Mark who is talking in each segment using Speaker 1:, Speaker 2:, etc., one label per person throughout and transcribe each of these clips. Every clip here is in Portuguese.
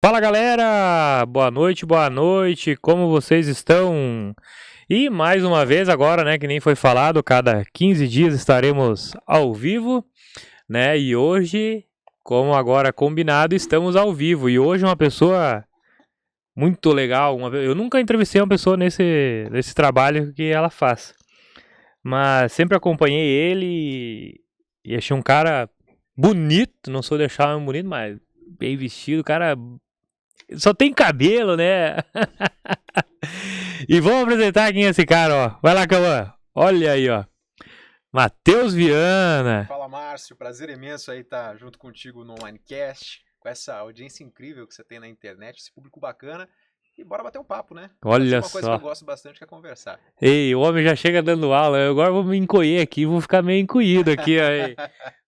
Speaker 1: Fala galera, boa noite, como vocês estão? E mais uma vez agora, né, que nem foi falado, cada 15 dias estaremos ao vivo, né? E hoje, como agora combinado, estamos ao vivo. E hoje uma pessoa muito legal, eu nunca entrevistei uma pessoa nesse trabalho que ela faz, mas sempre acompanhei ele e achei um cara bonito, não sou deixar um bonito, mas bem vestido, cara só tem cabelo, né? E vamos apresentar quem é esse cara, ó. Vai lá, Cauã. Olha aí, ó. Matheus Viana.
Speaker 2: Fala, Márcio. Prazer imenso aí estar junto contigo no OnlineCast, com essa audiência incrível que você tem na internet, esse público bacana. E bora bater um papo, né?
Speaker 1: Olha
Speaker 2: Uma coisa que eu
Speaker 1: só.
Speaker 2: gosto bastante que é conversar.
Speaker 1: Ei, o homem já chega dando aula. Eu agora vou me encolher aqui, vou ficar meio encolhido aqui. Aí.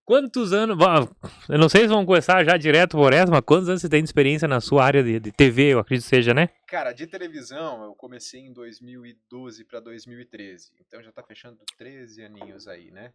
Speaker 1: Quantos anos... Bom, eu não sei se vão começar já direto por essa, mas quantos anos você tem de experiência na sua área de TV, eu acredito que seja, né?
Speaker 2: Cara, de televisão eu comecei em 2012 para 2013. Então já tá fechando 13 aninhos aí, né?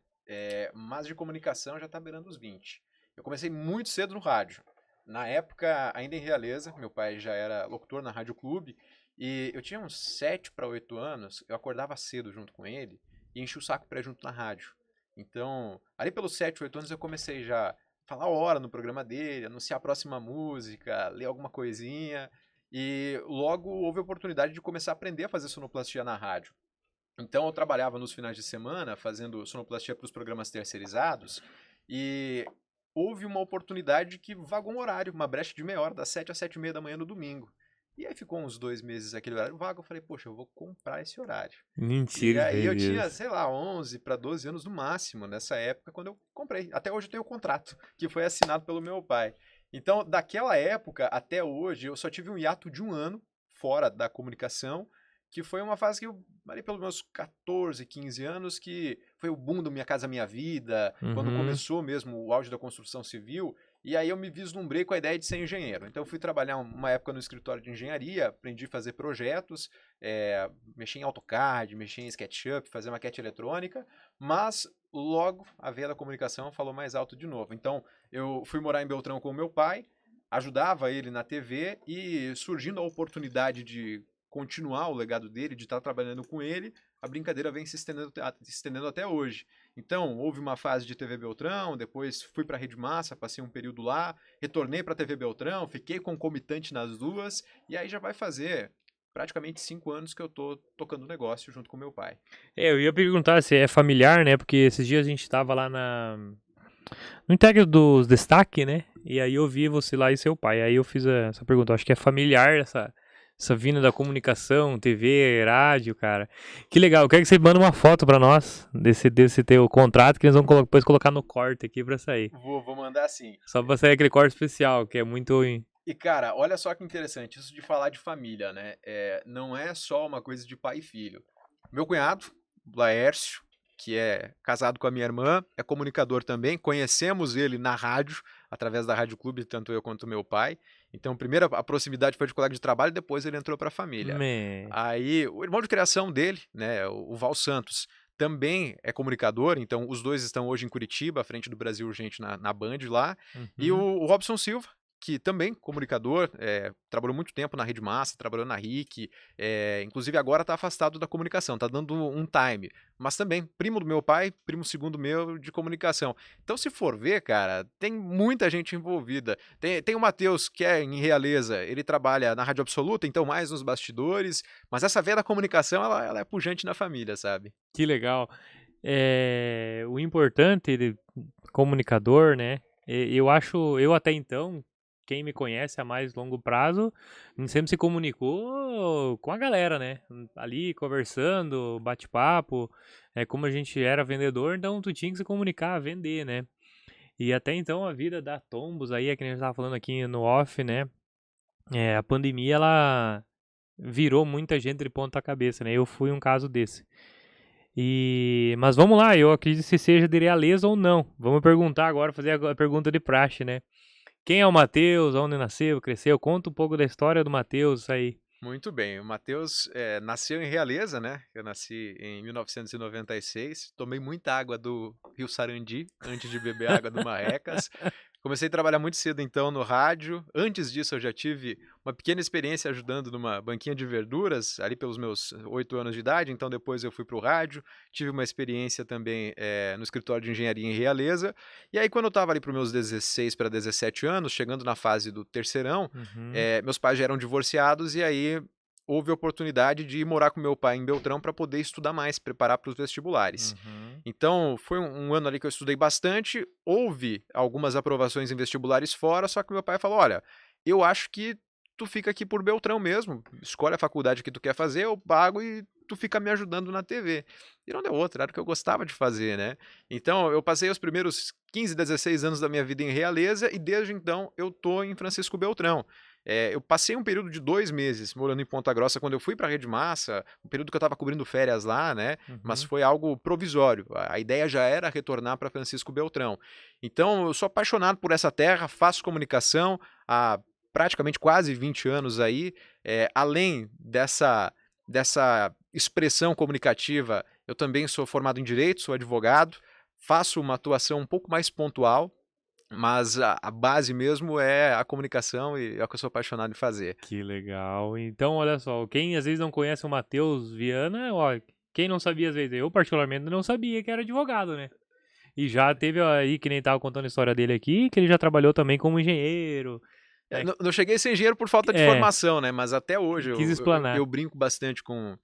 Speaker 2: Mas de comunicação já tá beirando os 20. Eu comecei muito cedo no rádio. Na época, ainda em Realeza, meu pai já era locutor na Rádio Clube. E eu tinha uns 7 para 8 anos, eu acordava cedo junto com ele e enchia o saco pra ir junto na rádio. Então, ali pelos 7, 8 anos eu comecei já a falar hora no programa dele, anunciar a próxima música, ler alguma coisinha. E logo houve a oportunidade de começar a aprender a fazer sonoplastia na rádio. Então eu trabalhava nos finais de semana fazendo sonoplastia para os programas terceirizados e houve uma oportunidade que vagou um horário, uma brecha de meia hora, das 7 às 7h30 da manhã no domingo. E aí ficou uns 2 meses aquele horário vago, eu falei, poxa, eu vou comprar esse horário. E
Speaker 1: Mentira que
Speaker 2: aí
Speaker 1: fez
Speaker 2: eu tinha,
Speaker 1: isso.
Speaker 2: sei lá, 11 para 12 anos no máximo nessa época quando eu comprei. Até hoje eu tenho o contrato, que foi assinado pelo meu pai. Então, daquela época até hoje, eu só tive um hiato de um ano fora da comunicação, que foi uma fase que eu, ali pelos meus 14, 15 anos, que foi o boom do Minha Casa Minha Vida, quando
Speaker 1: Uhum.
Speaker 2: começou mesmo o auge da construção civil, e aí eu me vislumbrei com a ideia de ser engenheiro. Então eu fui trabalhar uma época no escritório de engenharia, aprendi a fazer projetos, mexer em AutoCAD, mexer em SketchUp, fazer maquete eletrônica, mas logo a veia da comunicação falou mais alto de novo. Então eu fui morar em Beltrão com o meu pai, ajudava ele na TV e surgindo a oportunidade de continuar o legado dele, de estar trabalhando com ele, a brincadeira vem se estendendo até hoje. Então, houve uma fase de TV Beltrão, depois fui para a Rede Massa, passei um período lá, retornei para a TV Beltrão, fiquei concomitante nas duas, e aí já vai fazer praticamente 5 anos que eu tô tocando o negócio junto com meu pai.
Speaker 1: Eu ia perguntar se é familiar, né? Porque esses dias a gente tava lá no Integra dos Destaque, né? E aí eu vi você lá e seu pai. Aí eu fiz essa pergunta. Acho que é familiar essa vinda da comunicação, TV, rádio, cara. Que legal. Eu quero que você mande uma foto pra nós desse teu contrato que eles vão depois colocar no corte aqui pra sair.
Speaker 2: Vou mandar sim.
Speaker 1: Só pra sair aquele corte especial, que é muito.
Speaker 2: E cara, olha só que interessante, isso de falar de família, né? Não é só uma coisa de pai e filho. Meu cunhado, Laércio, que é casado com a minha irmã, é comunicador também. Conhecemos ele na rádio, através da Rádio Clube, tanto eu quanto meu pai. Então, primeiro a proximidade foi de colega de trabalho, depois ele entrou para a família.
Speaker 1: Me...
Speaker 2: Aí, o irmão de criação dele, né, o Val Santos, também é comunicador, então os dois estão hoje em Curitiba, à frente do Brasil Urgente na Band lá. E
Speaker 1: Uhum.
Speaker 2: o Robson Silva, que também comunicador, trabalhou muito tempo na Rede Massa, trabalhou na RIC, inclusive agora está afastado da comunicação, está dando um time, mas também primo do meu pai, primo segundo meu de comunicação. Então, se for ver, cara, tem muita gente envolvida. Tem o Matheus, que é em Realeza, ele trabalha na Rádio Absoluta, então mais nos bastidores, mas essa veia da comunicação, ela é pujante na família, sabe?
Speaker 1: Que legal. O importante de comunicador, né? Eu acho, eu até então, quem me conhece a mais longo prazo, sempre se comunicou com a galera, né? Ali conversando, bate-papo. Como a gente era vendedor, então tu tinha que se comunicar, vender, né? E até então a vida dá tombos aí, é que a gente tava falando aqui no off, né? A pandemia ela virou muita gente de ponta cabeça, né? Eu fui um caso desse. Mas vamos lá, eu acredito se seja de realeza ou não. Vamos perguntar agora, fazer a pergunta de praxe, né? Quem é o Matheus? Onde nasceu, cresceu? Conta um pouco da história do Matheus aí.
Speaker 2: Muito bem, o Matheus nasceu em Realeza, né? Eu nasci em 1996, tomei muita água do Rio Sarandi antes de beber água do Marrecas. Comecei a trabalhar muito cedo, então, no rádio. Antes disso, eu já tive uma pequena experiência ajudando numa banquinha de verduras, ali pelos meus 8 anos de idade. Então, depois eu fui para o rádio. Tive uma experiência também no escritório de engenharia em Realeza. E aí, quando eu estava ali para os meus 16 para 17 anos, chegando na fase do terceirão,
Speaker 1: Uhum.
Speaker 2: meus pais já eram divorciados e aí houve a oportunidade de ir morar com meu pai em Beltrão para poder estudar mais, preparar para os vestibulares.
Speaker 1: Uhum.
Speaker 2: Então, foi um ano ali que eu estudei bastante, houve algumas aprovações em vestibulares fora, só que meu pai falou: "Olha, eu acho que tu fica aqui por Beltrão mesmo, escolhe a faculdade que tu quer fazer, eu pago e tu fica me ajudando na TV". E não deu outra, era o que eu gostava de fazer, né. Então, eu passei os primeiros 15, 16 anos da minha vida em Realeza e desde então eu tô em Francisco Beltrão. Eu passei um período de 2 meses morando em Ponta Grossa quando eu fui pra Rede Massa, um período que eu estava cobrindo férias lá, né, mas
Speaker 1: Uhum.
Speaker 2: foi algo provisório. A ideia já era retornar para Francisco Beltrão. Então eu sou apaixonado por essa terra, faço comunicação há praticamente quase 20 anos aí. Além dessa expressão comunicativa, eu também sou formado em direito, sou advogado, faço uma atuação um pouco mais pontual, mas a base mesmo é a comunicação e é o que eu sou apaixonado em fazer.
Speaker 1: Que legal. Então, olha só, quem às vezes não conhece o Matheus Viana, ó, quem não sabia às vezes, eu particularmente não sabia que era advogado, né? E já teve aí, que nem tava contando a história dele aqui, que ele já trabalhou também como engenheiro, né?
Speaker 2: Não cheguei a ser engenheiro por falta de
Speaker 1: É,
Speaker 2: formação, né, mas até hoje
Speaker 1: quis
Speaker 2: eu
Speaker 1: explanar.
Speaker 2: brinco bastante com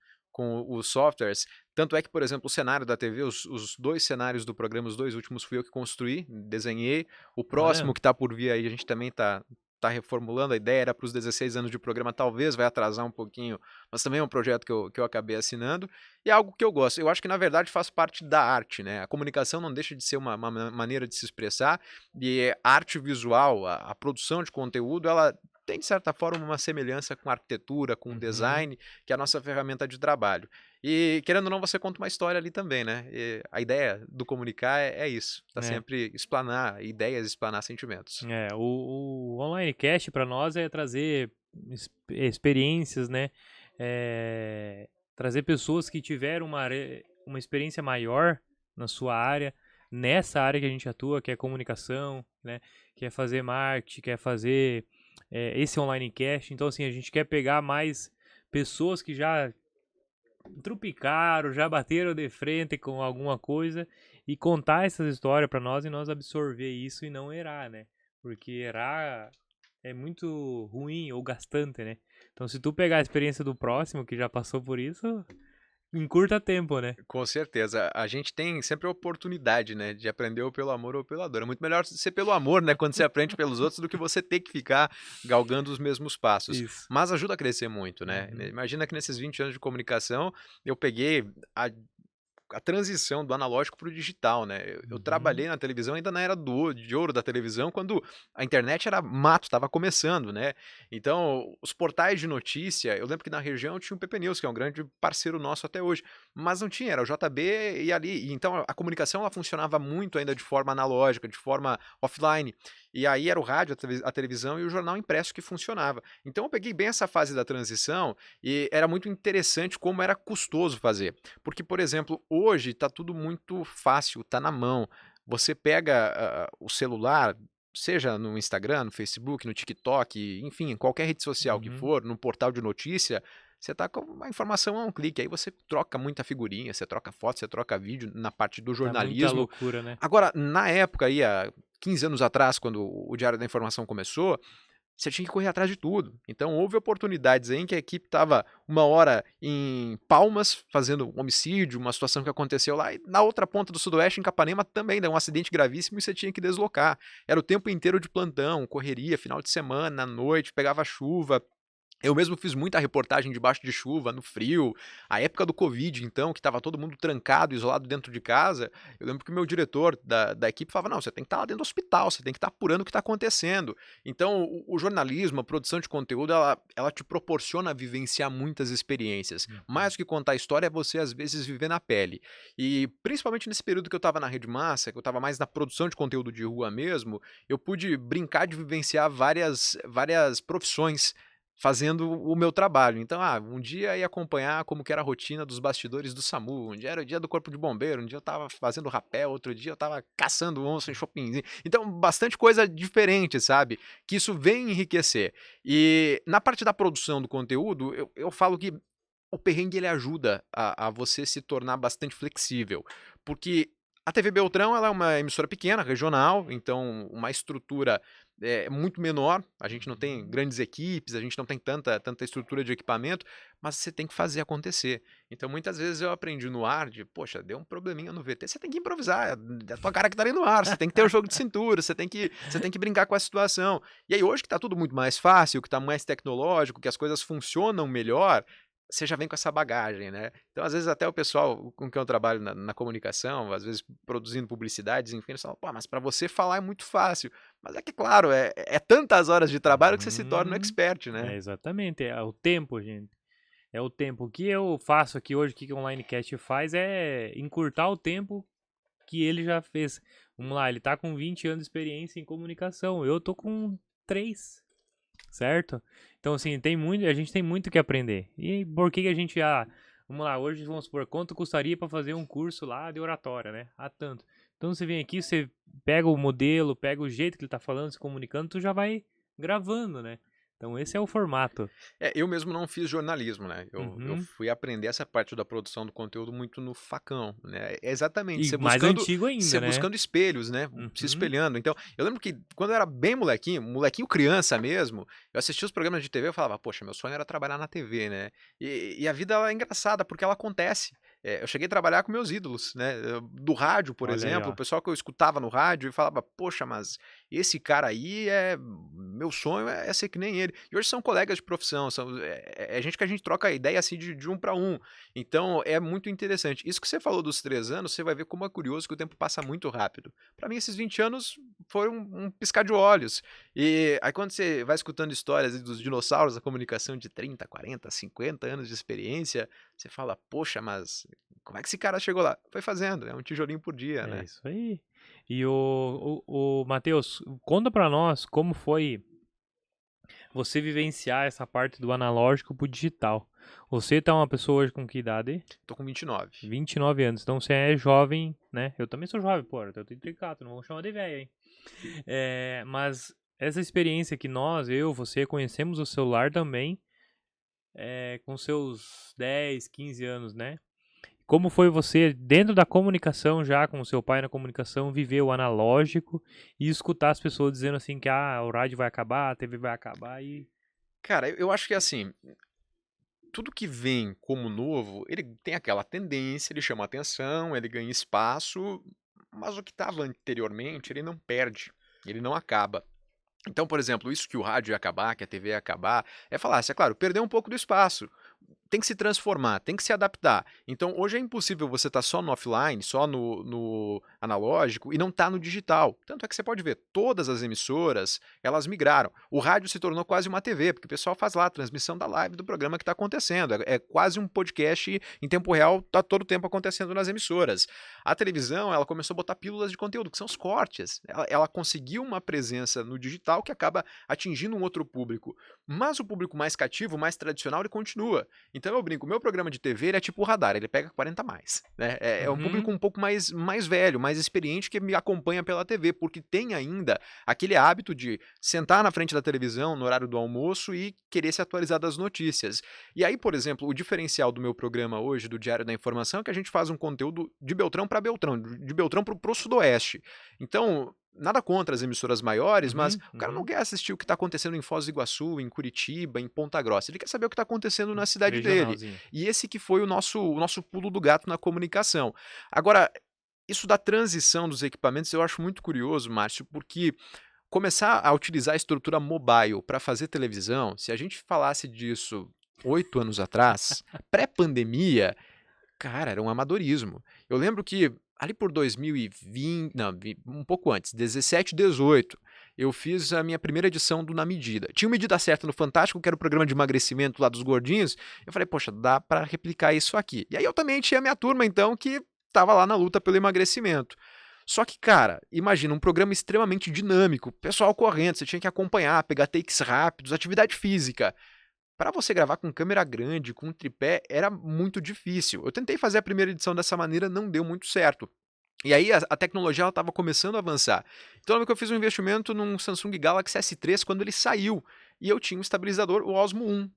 Speaker 2: os softwares, tanto é que, por exemplo, o cenário da TV, os 2 cenários do programa, os 2 últimos fui eu que construí, desenhei, o próximo
Speaker 1: Olha,
Speaker 2: que tá por vir aí a gente também tá reformulando, a ideia era para os 16 anos de programa, talvez vai atrasar um pouquinho, mas também é um projeto que eu acabei assinando, e é algo que eu gosto. Eu acho que na verdade faz parte da arte, né, a comunicação não deixa de ser uma maneira de se expressar, e a arte visual, a produção de conteúdo, ela tem de certa forma uma semelhança com a arquitetura, com o
Speaker 1: uhum,
Speaker 2: design, que é a nossa ferramenta de trabalho. E querendo ou não, você conta uma história ali também, né? E a ideia do comunicar é isso, tá
Speaker 1: é.
Speaker 2: sempre explanar ideias, explanar sentimentos.
Speaker 1: É, o online cast para nós é trazer experiências, né? Trazer pessoas que tiveram uma experiência maior na sua área, nessa área que a gente atua, que é comunicação, né? Quer fazer marketing, quer fazer esse online cast. Então, assim, a gente quer pegar mais pessoas que já trupicaram, já bateram de frente com alguma coisa e contar essas histórias para nós e nós absorver isso e não errar, né? Porque errar é muito ruim ou gastante, né? Então, se tu pegar a experiência do próximo que já passou por isso, encurta tempo, né?
Speaker 2: Com certeza, a gente tem sempre a oportunidade, né, de aprender ou pelo amor ou pela dor. É muito melhor ser pelo amor, né, quando você aprende pelos outros, do que você ter que ficar galgando os mesmos passos.
Speaker 1: Isso.
Speaker 2: Mas ajuda a crescer muito, né?
Speaker 1: Uhum.
Speaker 2: Imagina que nesses 20 anos de comunicação, eu peguei a transição do analógico para o digital, né. Eu
Speaker 1: Uhum.
Speaker 2: trabalhei na televisão ainda na era de ouro da televisão, quando a internet era mato, estava começando, né. Então, os portais de notícia, eu lembro que na região tinha o PP News, que é um grande parceiro nosso até hoje, mas não tinha, era o JB e ali. E então a comunicação ela funcionava muito ainda de forma analógica, de forma offline. E aí era o rádio, a televisão e o jornal impresso que funcionava. Então eu peguei bem essa fase da transição e era muito interessante como era custoso fazer. Porque, por exemplo, hoje está tudo muito fácil, está na mão. Você pega o celular, seja no Instagram, no Facebook, no TikTok, enfim, em qualquer rede social que
Speaker 1: Uhum.
Speaker 2: for, no portal de notícia, você está com a informação a um clique. Aí você troca muita figurinha, você troca foto, você troca vídeo na parte do
Speaker 1: Tá muita
Speaker 2: jornalismo.
Speaker 1: loucura, né?
Speaker 2: Agora, na época aí, há 15 anos atrás, quando o Diário da Informação começou, você tinha que correr atrás de tudo. Então houve oportunidades aí em que a equipe estava uma hora em Palmas, fazendo um homicídio, uma situação que aconteceu lá, e na outra ponta do sudoeste, em Capanema, também deu um acidente gravíssimo e você tinha que deslocar. Era o tempo inteiro de plantão, correria, final de semana, à noite, pegava chuva. Eu mesmo fiz muita reportagem debaixo de chuva, no frio, a época do Covid então, que estava todo mundo trancado, isolado dentro de casa, eu lembro que o meu diretor da equipe falava: "Não, você tem que estar lá dentro do hospital, você tem que estar apurando o que está acontecendo". Então o jornalismo, a produção de conteúdo, ela te proporciona vivenciar muitas experiências.
Speaker 1: Uhum.
Speaker 2: Mais do que contar a história, é você às vezes viver na pele. E principalmente nesse período que eu estava na Rede Massa, que eu estava mais na produção de conteúdo de rua mesmo, eu pude brincar de vivenciar várias profissões, fazendo o meu trabalho. Então, um dia ia acompanhar como que era a rotina dos bastidores do SAMU, um dia era o dia do Corpo de Bombeiro, um dia eu estava fazendo rapel, outro dia eu estava caçando onça em shoppingzinho. Então, bastante coisa diferente, sabe? Que isso vem enriquecer. E na parte da produção do conteúdo, eu falo que o perrengue ele ajuda a você se tornar bastante flexível, porque a TV Beltrão ela é uma emissora pequena, regional, então uma estrutura muito menor, a gente não tem grandes equipes, a gente não tem tanta estrutura de equipamento, mas você tem que fazer acontecer. Então muitas vezes eu aprendi no ar de, poxa, deu um probleminha no VT, você tem que improvisar, é a tua cara que tá ali no ar, você tem que ter o jogo de cintura, você tem que brincar com a situação. E aí hoje que tá tudo muito mais fácil, que tá mais tecnológico, que as coisas funcionam melhor, você já vem com essa bagagem, né? Então, às vezes, até o pessoal com quem eu trabalho na comunicação, às vezes produzindo publicidades, enfim, eles falam, pô, mas para você falar é muito fácil. Mas é que, claro, é tantas horas de trabalho que você se torna um expert, né?
Speaker 1: Exatamente, é o tempo, gente. É o tempo. O que eu faço aqui hoje, o que o OnlineCast faz é encurtar o tempo que ele já fez. Vamos lá, ele tá com 20 anos de experiência em comunicação, eu tô com 3, certo? Então, assim, a gente tem muito que aprender. E por que a gente, vamos lá, hoje vamos supor, quanto custaria para fazer um curso lá de oratória, né? Tanto. Então, você vem aqui, você pega o modelo, pega o jeito que ele tá falando, se comunicando, tu já vai gravando, né? Então, esse é o formato.
Speaker 2: Eu mesmo não fiz jornalismo, né? Eu
Speaker 1: Uhum.
Speaker 2: fui aprender essa parte da produção do conteúdo muito no facão, né? Exatamente,
Speaker 1: E mais antigo ainda, né?
Speaker 2: buscando espelhos, né? Se espelhando. Então, eu lembro que quando eu era bem molequinho criança mesmo, eu assistia os programas de TV e eu falava, poxa, meu sonho era trabalhar na TV, né? E a vida ela é engraçada porque ela acontece. Eu cheguei a trabalhar com meus ídolos, né? Do rádio, por
Speaker 1: Olha aí,
Speaker 2: exemplo,
Speaker 1: ó.
Speaker 2: o pessoal que eu escutava no rádio e falava, poxa, mas esse cara aí meu sonho é ser que nem ele. E hoje são colegas de profissão, é gente que a gente troca ideia assim de um para um. Então é muito interessante. Isso que você falou dos 3 anos, você vai ver como é curioso que o tempo passa muito rápido. Para mim, esses 20 anos foram um piscar de olhos. E aí quando você vai escutando histórias dos dinossauros da comunicação de 30, 40, 50 anos de experiência, você fala, poxa, mas como é que esse cara chegou lá? Foi fazendo, é um tijolinho por dia,
Speaker 1: É
Speaker 2: né?
Speaker 1: isso aí. E o Matheus, conta pra nós como foi você vivenciar essa parte do analógico pro digital. Você tá uma pessoa hoje com que idade?
Speaker 2: Tô com 29.
Speaker 1: 29 anos. Então você é jovem, né? Eu também sou jovem, pô. Eu tenho 34, não vou chamar de velho, hein? Mas essa experiência que você conhecemos o celular também, com seus 10, 15 anos, né? Como foi você, dentro da comunicação, já com o seu pai na comunicação, viver o analógico e escutar as pessoas dizendo assim que o rádio vai acabar, a TV vai acabar e...
Speaker 2: Cara, eu acho que assim, tudo que vem como novo, ele tem aquela tendência, ele chama atenção, ele ganha espaço, mas o que estava anteriormente, ele não perde, ele não acaba. Então, por exemplo, isso que o rádio ia acabar, que a TV ia acabar, é falácia, claro, perdeu um pouco do espaço. Tem que se transformar, tem que se adaptar. Então, hoje é impossível você estar só no offline, só no analógico e não estar no digital. Tanto é que você pode ver, todas as emissoras, elas migraram. O rádio se tornou quase uma TV, porque o pessoal faz lá a transmissão da live do programa que está acontecendo. É quase um podcast em tempo real, está todo o tempo acontecendo nas emissoras. A televisão, ela começou a botar pílulas de conteúdo, que são os cortes. Ela conseguiu uma presença no digital que acaba atingindo um outro público. Mas o público mais cativo, mais tradicional, ele continua. Então eu brinco, o meu programa de TV ele é tipo o Radar, ele pega 40 mais. Né? É um público um pouco mais velho, mais experiente que me acompanha pela TV, porque tem ainda aquele hábito de sentar na frente da televisão no horário do almoço e querer se atualizar das notícias. E aí, por exemplo, o diferencial do meu programa hoje, do Diário da Informação, é que a gente faz um conteúdo de Beltrão para Beltrão, de Beltrão para o Sudoeste. Então, nada contra as emissoras maiores, mas o cara não quer assistir o que está acontecendo em Foz do Iguaçu, em Curitiba, em Ponta Grossa. Ele quer saber o que está acontecendo na cidade dele. E esse que foi o nosso pulo do gato na comunicação. Agora, isso da transição dos equipamentos eu acho muito curioso, Márcio, porque começar a utilizar a estrutura mobile para fazer televisão, se a gente falasse disso 8 anos atrás, pré-pandemia, cara, era um amadorismo. Eu lembro que ali por 2020, não, um pouco antes, 17, 18, eu fiz a minha primeira edição do Na Medida. Tinha uma Medida Certa no Fantástico, que era o programa de emagrecimento lá dos gordinhos. Eu falei, poxa, dá para replicar isso aqui. E aí eu também tinha a minha turma, então, que estava lá na luta pelo emagrecimento. Só que, cara, imagina, um programa extremamente dinâmico, pessoal correndo, você tinha que acompanhar, pegar takes rápidos, atividade física. para você gravar com câmera grande, com tripé, era muito difícil. Eu tentei fazer a primeira edição dessa maneira, não deu muito certo. E aí a tecnologia estava começando a avançar. Então eu lembro que eu fiz um investimento num Samsung Galaxy S3 quando ele saiu. E eu tinha um estabilizador, o Osmo 1.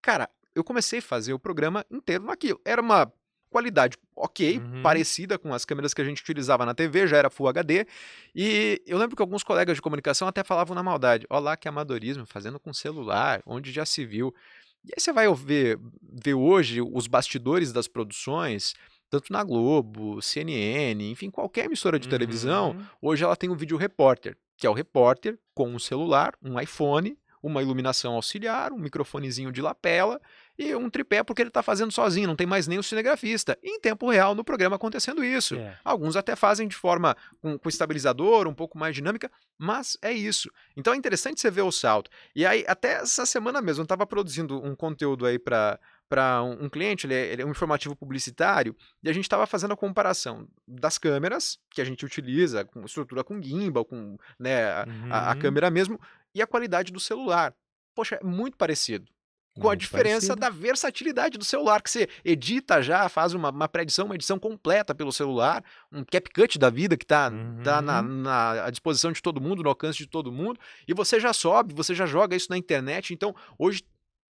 Speaker 2: Cara, eu comecei a fazer o programa inteiro naquilo. Era uma qualidade ok, parecida com as câmeras que a gente utilizava na TV, já era Full HD. E eu lembro que alguns colegas de comunicação até falavam na maldade: ó lá que amadorismo, fazendo com celular, onde já se viu. E aí você vai ver hoje os bastidores das produções, tanto na Globo, CNN, enfim, qualquer emissora de televisão, hoje ela tem um vídeo repórter, que é o repórter com um celular, um iPhone, uma iluminação auxiliar, um microfonezinho de lapela e um tripé porque ele está fazendo sozinho, não tem mais nem o cinegrafista. E em tempo real no programa acontecendo isso. Alguns até fazem de forma com estabilizador, um pouco mais dinâmica, mas é isso. Então é interessante você ver o salto. E aí, até essa semana mesmo, eu estava produzindo um conteúdo aí para um cliente, ele é um informativo publicitário, e a gente estava fazendo a comparação das câmeras que a gente utiliza, com estrutura com gimbal, com né, a câmera mesmo, e a qualidade do celular. Poxa, é muito parecido. Com a diferença da versatilidade do celular, que você edita já, faz uma pré-edição, uma edição completa pelo celular, um CapCut da vida que está à disposição de todo mundo, no alcance de todo mundo, e você já sobe, você já joga isso na internet. Então, hoje,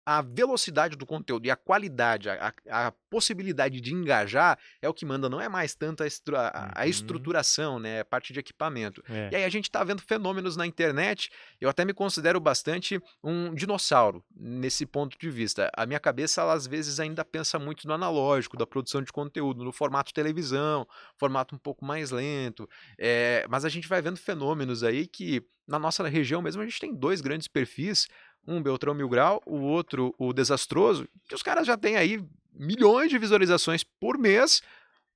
Speaker 2: a velocidade do conteúdo e a qualidade, a possibilidade de engajar é o que manda, não é mais tanto a estruturação, né, a parte de equipamento. E aí a gente está vendo fenômenos na internet, eu até me considero bastante um dinossauro nesse ponto de vista. A minha cabeça, ela, às vezes, ainda pensa muito no analógico, da produção de conteúdo, no formato televisão, formato um pouco mais lento, mas a gente vai vendo fenômenos aí que, na nossa região mesmo, a gente tem 2 grandes perfis, um Beltrão Mil Grau, o outro o Desastroso, que os caras já têm aí milhões de visualizações por mês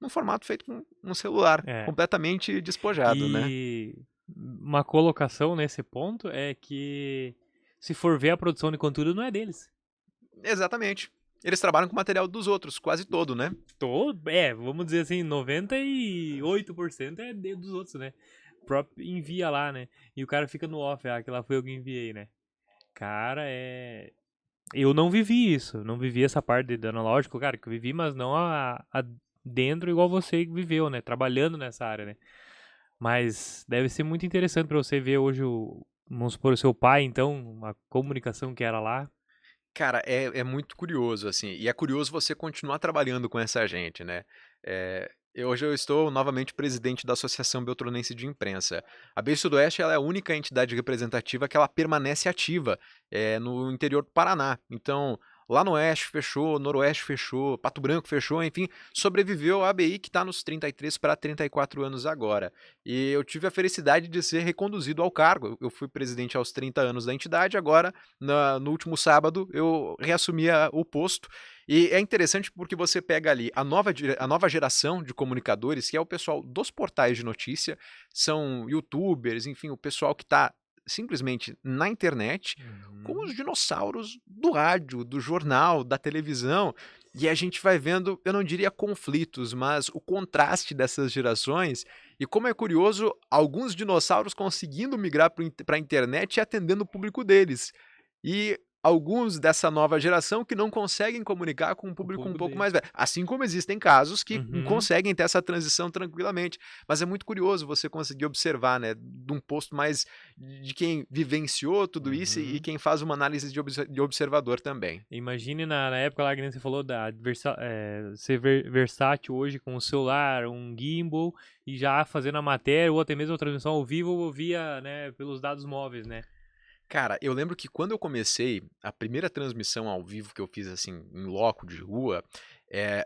Speaker 2: num formato feito com um celular, completamente despojado, né?
Speaker 1: E uma colocação nesse ponto é que, se for ver, a produção de conteúdo não é deles.
Speaker 2: Exatamente. Eles trabalham com material dos outros, quase todo, né?
Speaker 1: Vamos dizer assim, 98% é dos outros, né? O próprio envia lá, né? E o cara fica no off, que lá foi eu que enviei, né? Cara, eu não vivi isso, não vivi essa parte do analógico, cara, que eu vivi, mas não dentro igual você viveu, né, trabalhando nessa área, né, mas deve ser muito interessante pra você ver hoje, vamos supor, o seu pai, então, a comunicação que era lá.
Speaker 2: Cara, é muito curioso, assim, e é curioso você continuar trabalhando com essa gente, né, hoje eu estou novamente presidente da Associação Beltronense de Imprensa. A BEI Sudoeste, ela é a única entidade representativa que ela permanece ativa no interior do Paraná. Então, lá no Oeste fechou, Noroeste fechou, Pato Branco fechou, enfim, sobreviveu a ABI, que está nos 33 para 34 anos agora. E eu tive a felicidade de ser reconduzido ao cargo. Eu fui presidente aos 30 anos da entidade, agora, no último sábado, eu reassumi o posto. E é interessante porque você pega ali a nova geração de comunicadores, que é o pessoal dos portais de notícia, são youtubers, enfim, o pessoal que está simplesmente na internet, com os dinossauros do rádio, do jornal, da televisão, e a gente vai vendo, eu não diria conflitos, mas o contraste dessas gerações, e como é curioso, alguns dinossauros conseguindo migrar para a internet e atendendo o público deles. E alguns dessa nova geração que não conseguem comunicar com um público um pouco mais velho. Assim como existem casos que conseguem ter essa transição tranquilamente. Mas é muito curioso você conseguir observar, né, de um posto mais de quem vivenciou tudo isso e quem faz uma análise de observador também.
Speaker 1: Imagine na época lá que você falou ser versátil hoje com o celular, um gimbal, e já fazendo a matéria ou até mesmo a transmissão ao vivo ou via, né, pelos dados móveis, né?
Speaker 2: Cara, eu lembro que quando eu comecei, a primeira transmissão ao vivo que eu fiz, assim, em loco de rua,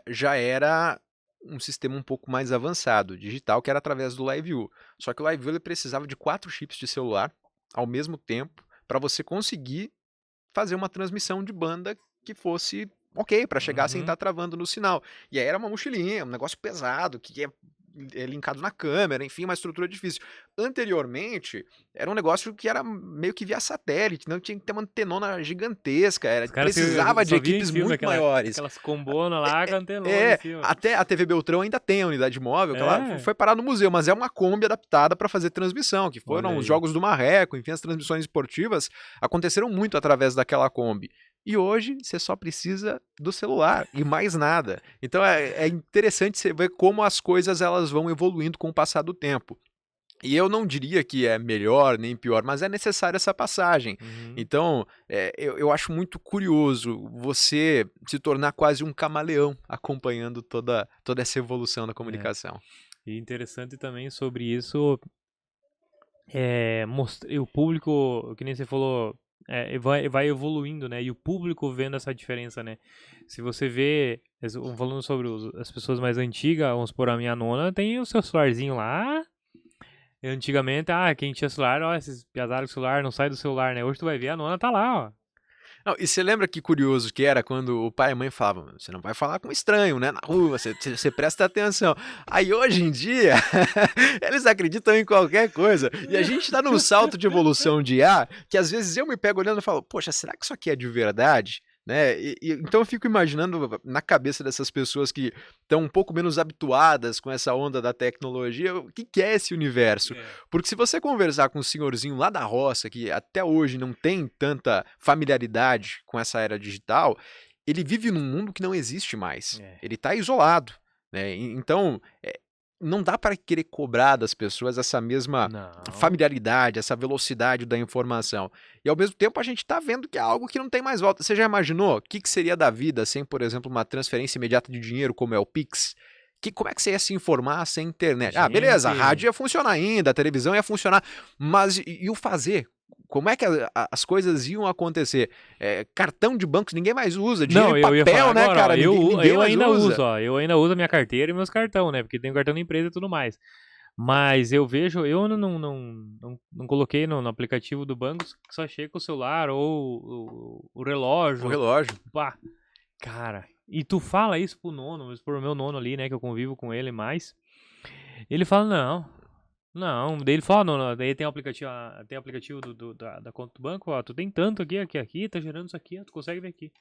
Speaker 2: já era um sistema um pouco mais avançado, digital, que era através do LiveView. Só que o LiveView ele precisava de 4 chips de celular ao mesmo tempo para você conseguir fazer uma transmissão de banda que fosse ok, para chegar sem estar travando no sinal. E aí era uma mochilinha, um negócio pesado, que é linkado na câmera, enfim, uma estrutura difícil. Anteriormente, era um negócio que era meio que via satélite, não tinha que ter uma antenona gigantesca, precisava de equipes muito maiores.
Speaker 1: Aquelas combonas lá com antenona em cima.
Speaker 2: Até a TV Beltrão ainda tem a unidade móvel, que ela foi parar no museu, mas é uma Kombi adaptada para fazer transmissão, que foram os Jogos do Marreco, enfim, as transmissões esportivas aconteceram muito através daquela Kombi. E hoje você só precisa do celular e mais nada. Então é interessante você ver como as coisas elas vão evoluindo com o passar do tempo. E eu não diria que é melhor nem pior, mas é necessária essa passagem.
Speaker 1: Uhum.
Speaker 2: Então, eu acho muito curioso você se tornar quase um camaleão acompanhando toda essa evolução da
Speaker 1: É.
Speaker 2: comunicação.
Speaker 1: E interessante também sobre isso o público, que nem você falou, vai evoluindo, né? E o público vendo essa diferença, né? Se você vê, falando sobre as pessoas mais antigas, vamos supor, a minha nona tem o seu celularzinho lá. Antigamente, quem tinha celular, ó, esses piazaram com o celular, não sai do celular, né? Hoje tu vai ver, a nona tá lá, ó.
Speaker 2: Não, e você lembra que curioso que era quando o pai e a mãe falavam, você não vai falar com estranho, né, na rua, você presta atenção. Aí hoje em dia, eles acreditam em qualquer coisa. E a gente tá num salto de evolução de IA, que às vezes eu me pego olhando e falo, poxa, será que isso aqui é de verdade? Né? Então eu fico imaginando na cabeça dessas pessoas que estão um pouco menos habituadas com essa onda da tecnologia, o que é esse universo? Porque se você conversar com um senhorzinho lá da roça, que até hoje não tem tanta familiaridade com essa era digital, ele vive num mundo que não existe mais. Ele está isolado. Né? Então, não dá para querer cobrar das pessoas essa mesma familiaridade, essa velocidade da informação. E ao mesmo tempo a gente está vendo que é algo que não tem mais volta. Você já imaginou o que seria da vida sem, por exemplo, uma transferência imediata de dinheiro como é o Pix? Como é que você ia se informar sem internet? Beleza, a rádio ia funcionar ainda, a televisão ia funcionar, mas e o fazer? Como é que as coisas iam acontecer? Cartão de banco ninguém mais usa, dinheiro em papel, né, cara? Ninguém
Speaker 1: eu ainda
Speaker 2: usa.
Speaker 1: uso, ó. Eu ainda uso a minha carteira e meus cartões, né? Porque tem o cartão da empresa e tudo mais. Mas eu vejo, eu não coloquei no aplicativo do banco, só chega com o celular ou o relógio.
Speaker 2: O relógio.
Speaker 1: Pá. Cara, e tu fala isso pro meu nono ali, né? Que eu convivo com ele mais. Ele fala, não, daí ele fala, não, daí tem o aplicativo da conta do banco, ó, tu tem tanto aqui, tá gerando isso aqui, ó, tu consegue ver aqui.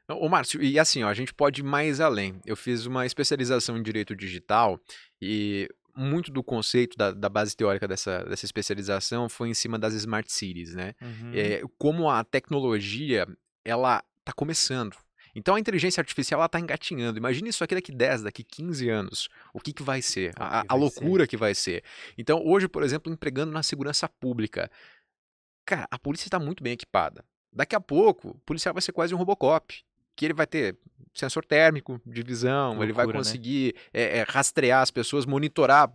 Speaker 2: Ô Márcio, e assim, ó, a gente pode ir mais além. Eu fiz uma especialização em Direito Digital e muito do conceito da base teórica dessa especialização foi em cima das Smart Cities, né? Como a tecnologia, ela tá começando. Então a inteligência artificial ela tá engatinhando. Imagina isso aqui daqui 10, daqui 15 anos. O que vai ser? A loucura que vai ser. Então hoje, por exemplo, empregando na segurança pública. Cara, a polícia está muito bem equipada. Daqui a pouco, o policial vai ser quase um Robocop. Que ele vai ter sensor térmico de visão, ele vai conseguir rastrear as pessoas, monitorar,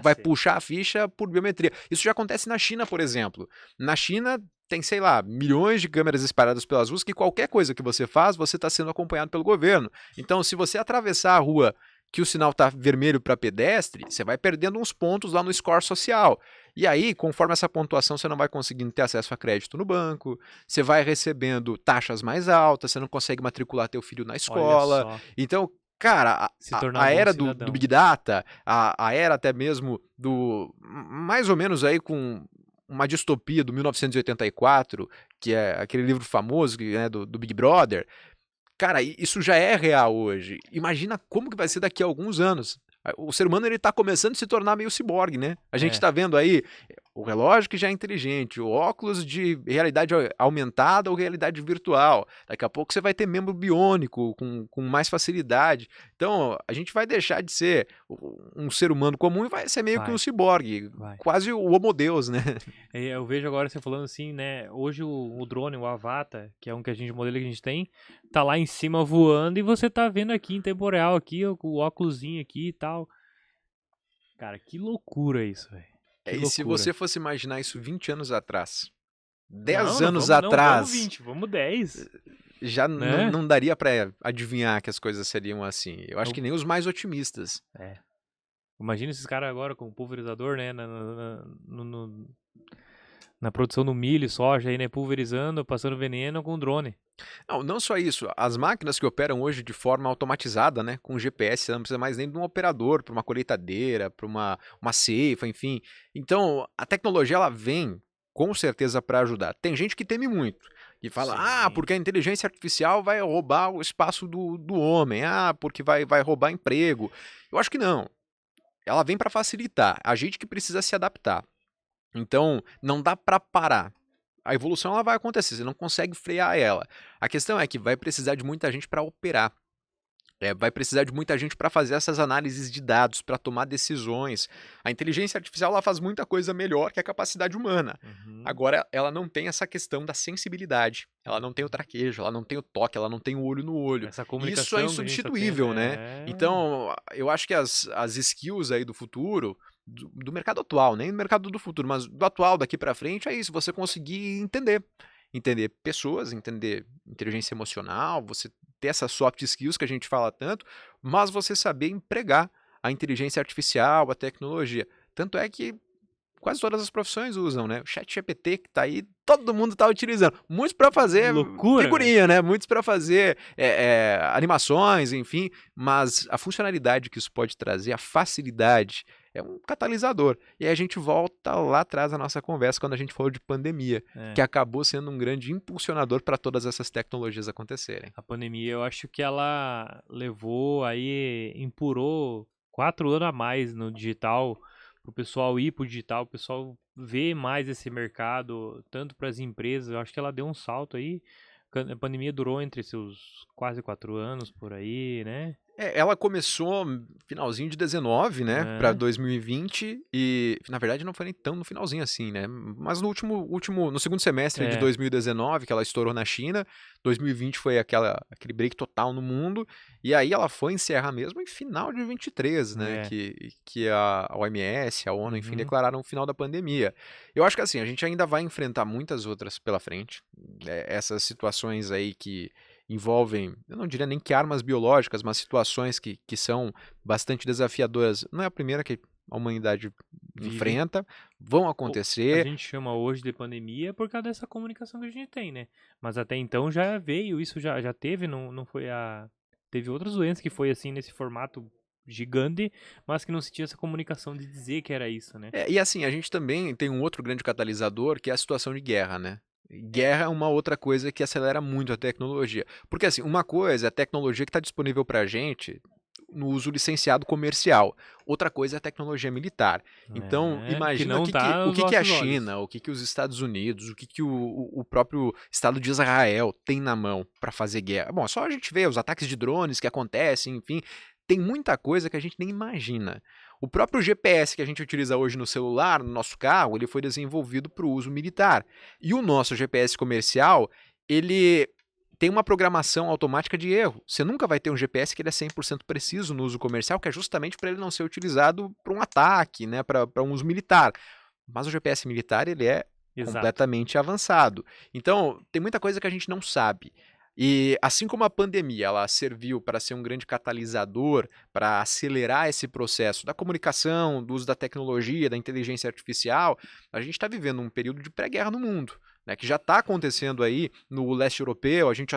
Speaker 2: vai puxar a ficha por biometria. Isso já acontece na China, por exemplo. Na China tem, sei lá, milhões de câmeras espalhadas pelas ruas que qualquer coisa que você faz, você está sendo acompanhado pelo governo. Então, se você atravessar a rua que o sinal está vermelho para pedestre, você vai perdendo uns pontos lá no score social. E aí, conforme essa pontuação, você não vai conseguindo ter acesso a crédito no banco, você vai recebendo taxas mais altas, você não consegue matricular teu filho na escola. Então, cara, a era do Big Data, a era até mesmo do... mais ou menos aí com uma distopia do 1984, que é aquele livro famoso do Big Brother. Cara, isso já é real hoje. Imagina como que vai ser daqui a alguns anos. O ser humano ele tá começando a se tornar meio ciborgue, né? A gente tá vendo aí o relógio que já é inteligente, o óculos de realidade aumentada ou realidade virtual. Daqui a pouco você vai ter membro biônico com mais facilidade. Então, a gente vai deixar de ser um ser humano comum e vai ser meio que um ciborgue. Quase o Homo Deus, né?
Speaker 1: Eu vejo agora você falando assim, né? Hoje o drone, o Avatar, que é o modelo que a gente tem, tá lá em cima voando e você tá vendo aqui em tempo real, aqui, o óculosinho aqui e tal. Cara, que loucura isso, velho.
Speaker 2: E se você fosse imaginar isso 20 anos atrás, 10 anos atrás...
Speaker 1: Não, vamos 20, vamos 10.
Speaker 2: Já não daria pra adivinhar que as coisas seriam assim. Eu acho que nem os mais otimistas.
Speaker 1: Imagina esses caras agora com o pulverizador, né, na produção do milho e soja, aí, né, pulverizando, passando veneno com drone.
Speaker 2: Não só isso, as máquinas que operam hoje de forma automatizada, né, com GPS, você não precisa mais nem de um operador, para uma colheitadeira, para uma ceifa, enfim. Então, a tecnologia ela vem com certeza para ajudar. Tem gente que teme muito, que fala, porque a inteligência artificial vai roubar o espaço do homem, porque vai roubar emprego. Eu acho que não. Ela vem para facilitar, a gente que precisa se adaptar. Então, não dá para parar.
Speaker 3: a evolução ela vai acontecer, você não consegue frear ela. A questão é que vai precisar de muita gente para operar. Vai precisar de muita gente para fazer essas análises de dados, para tomar decisões. A inteligência artificial ela faz muita coisa melhor que a capacidade humana.
Speaker 1: Uhum.
Speaker 3: Agora, ela não tem essa questão da sensibilidade. Ela não tem o traquejo, ela não tem o toque, ela não tem o olho no olho.
Speaker 1: Essa
Speaker 3: Isso é
Speaker 1: comunicação que a gente tá
Speaker 3: insubstituível,
Speaker 1: tendo,
Speaker 3: né? Então, eu acho que as skills aí do futuro, do mercado atual, nem do mercado do futuro, mas do atual daqui para frente, é isso, você conseguir entender pessoas, entender inteligência emocional, você ter essas soft skills que a gente fala tanto, mas você saber empregar a inteligência artificial, a tecnologia. Tanto é que quase todas as profissões usam, né? O ChatGPT que tá aí, todo mundo tá utilizando. Muitos para fazer
Speaker 1: Loucura,
Speaker 3: figurinha, né? Muitos para fazer animações, enfim. Mas a funcionalidade que isso pode trazer, a facilidade, é um catalisador. E aí a gente volta lá atrás na nossa conversa, quando a gente falou de pandemia, que acabou sendo um grande impulsionador para todas essas tecnologias acontecerem.
Speaker 1: A pandemia, eu acho que ela levou aí, empurrou 4 anos a mais no digital, pro pessoal ir pro digital, o pessoal ver mais esse mercado, tanto para as empresas. Eu acho que ela deu um salto aí. A pandemia durou entre seus quase 4 anos por aí, né?
Speaker 3: Ela começou finalzinho de 19, né, para 2020 e na verdade não foi nem tão no finalzinho assim, né, mas no no segundo semestre de 2019 que ela estourou na China, 2020 foi aquele break total no mundo e aí ela foi encerrar mesmo em final de 23, né, que a OMS, a ONU, enfim, declararam o final da pandemia. Eu acho que assim, a gente ainda vai enfrentar muitas outras pela frente, essas situações aí que envolvem, eu não diria nem que armas biológicas, mas situações que são bastante desafiadoras. Não é a primeira que a humanidade enfrenta, vão acontecer.
Speaker 1: A gente chama hoje de pandemia por causa dessa comunicação que a gente tem, né? Mas até então já veio, isso já teve, não foi Teve outras doenças que foi assim, nesse formato gigante, mas que não se tinha essa comunicação de dizer que era isso, né?
Speaker 3: E assim, a gente também tem um outro grande catalisador, que é a situação de guerra, né? Guerra é uma outra coisa que acelera muito a tecnologia. Porque assim, uma coisa é a tecnologia que está disponível para a gente no uso licenciado comercial. Outra coisa é a tecnologia militar. Então, imagina o que a China, o que os Estados Unidos, o que o próprio Estado de Israel tem na mão para fazer guerra. Bom, só a gente vê os ataques de drones que acontecem, enfim, tem muita coisa que a gente nem imagina. O próprio GPS que a gente utiliza hoje no celular, no nosso carro, ele foi desenvolvido para o uso militar. E o nosso GPS comercial, ele tem uma programação automática de erro. Você nunca vai ter um GPS que ele é 100% preciso no uso comercial, que é justamente para ele não ser utilizado para um ataque, né, para um uso militar. Mas o GPS militar, ele é completamente avançado. Então, tem muita coisa que a gente não sabe. E assim como a pandemia ela serviu para ser um grande catalisador, para acelerar esse processo da comunicação, do uso da tecnologia, da inteligência artificial, a gente está vivendo um período de pré-guerra no mundo, né, que já está acontecendo aí no leste europeu, a gente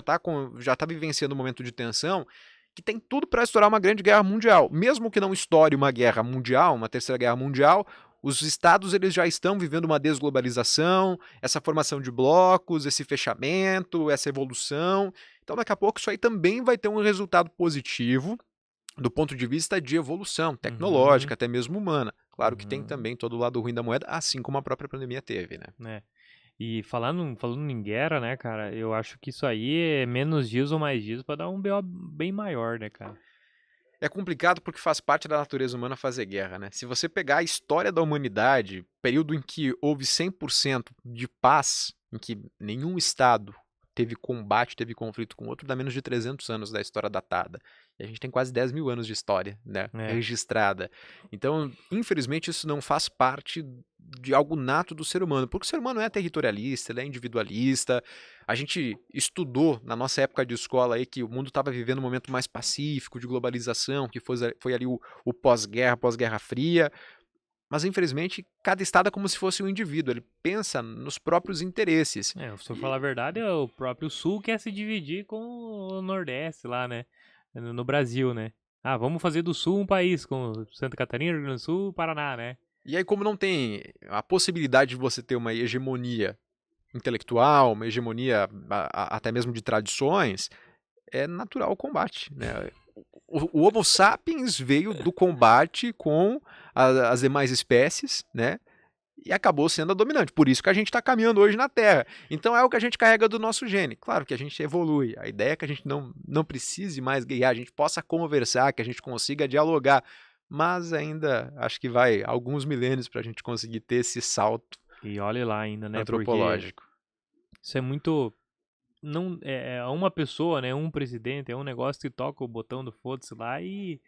Speaker 3: já tá vivenciando um momento de tensão que tem tudo para estourar uma grande guerra mundial. Mesmo que não estoure uma guerra mundial, uma terceira guerra mundial, os estados eles já estão vivendo uma desglobalização, essa formação de blocos, esse fechamento, essa evolução. Então, daqui a pouco, isso aí também vai ter um resultado positivo do ponto de vista de evolução tecnológica, até mesmo humana. Claro que tem também todo o lado ruim da moeda, assim como a própria pandemia teve, né?
Speaker 1: E falando em guerra, né, cara, eu acho que isso aí é menos dias ou mais dias pra dar um BO bem maior, né, cara?
Speaker 3: É complicado porque faz parte da natureza humana fazer guerra, né? Se você pegar a história da humanidade, período em que houve 100% de paz, em que nenhum estado teve combate, teve conflito com outro, dá menos de 300 anos da história datada. E a gente tem quase 10 mil anos de história, né, registrada. Então, infelizmente, isso não faz parte de algo nato do ser humano, porque o ser humano é territorialista, ele é individualista. A gente estudou na nossa época de escola aí que o mundo estava vivendo um momento mais pacífico, de globalização, que foi ali o pós-guerra, pós-guerra fria. Mas, infelizmente, cada estado é como se fosse um indivíduo, ele pensa nos próprios interesses.
Speaker 1: Se eu falar a verdade, o próprio Sul quer se dividir com o Nordeste lá, né? No Brasil, né? Ah, vamos fazer do Sul um país, com Santa Catarina, Rio Grande do Sul, Paraná, né?
Speaker 3: E aí, como não tem a possibilidade de você ter uma hegemonia intelectual, uma hegemonia até mesmo de tradições, é natural o combate, né? O Homo sapiens veio do combate com as demais espécies, né? e acabou sendo a dominante. Por isso que a gente está caminhando hoje na Terra. Então é o que a gente carrega do nosso gene. Claro que a gente evolui. A ideia é que a gente não precise mais guerrear, a gente possa conversar, que a gente consiga dialogar. Mas ainda acho que vai alguns milênios para a gente conseguir ter esse salto
Speaker 1: E olha lá ainda, né? Porque
Speaker 3: antropológico.
Speaker 1: isso é muito. Não, é uma pessoa, né? Um presidente, é um negócio que toca o botão do foda-se lá e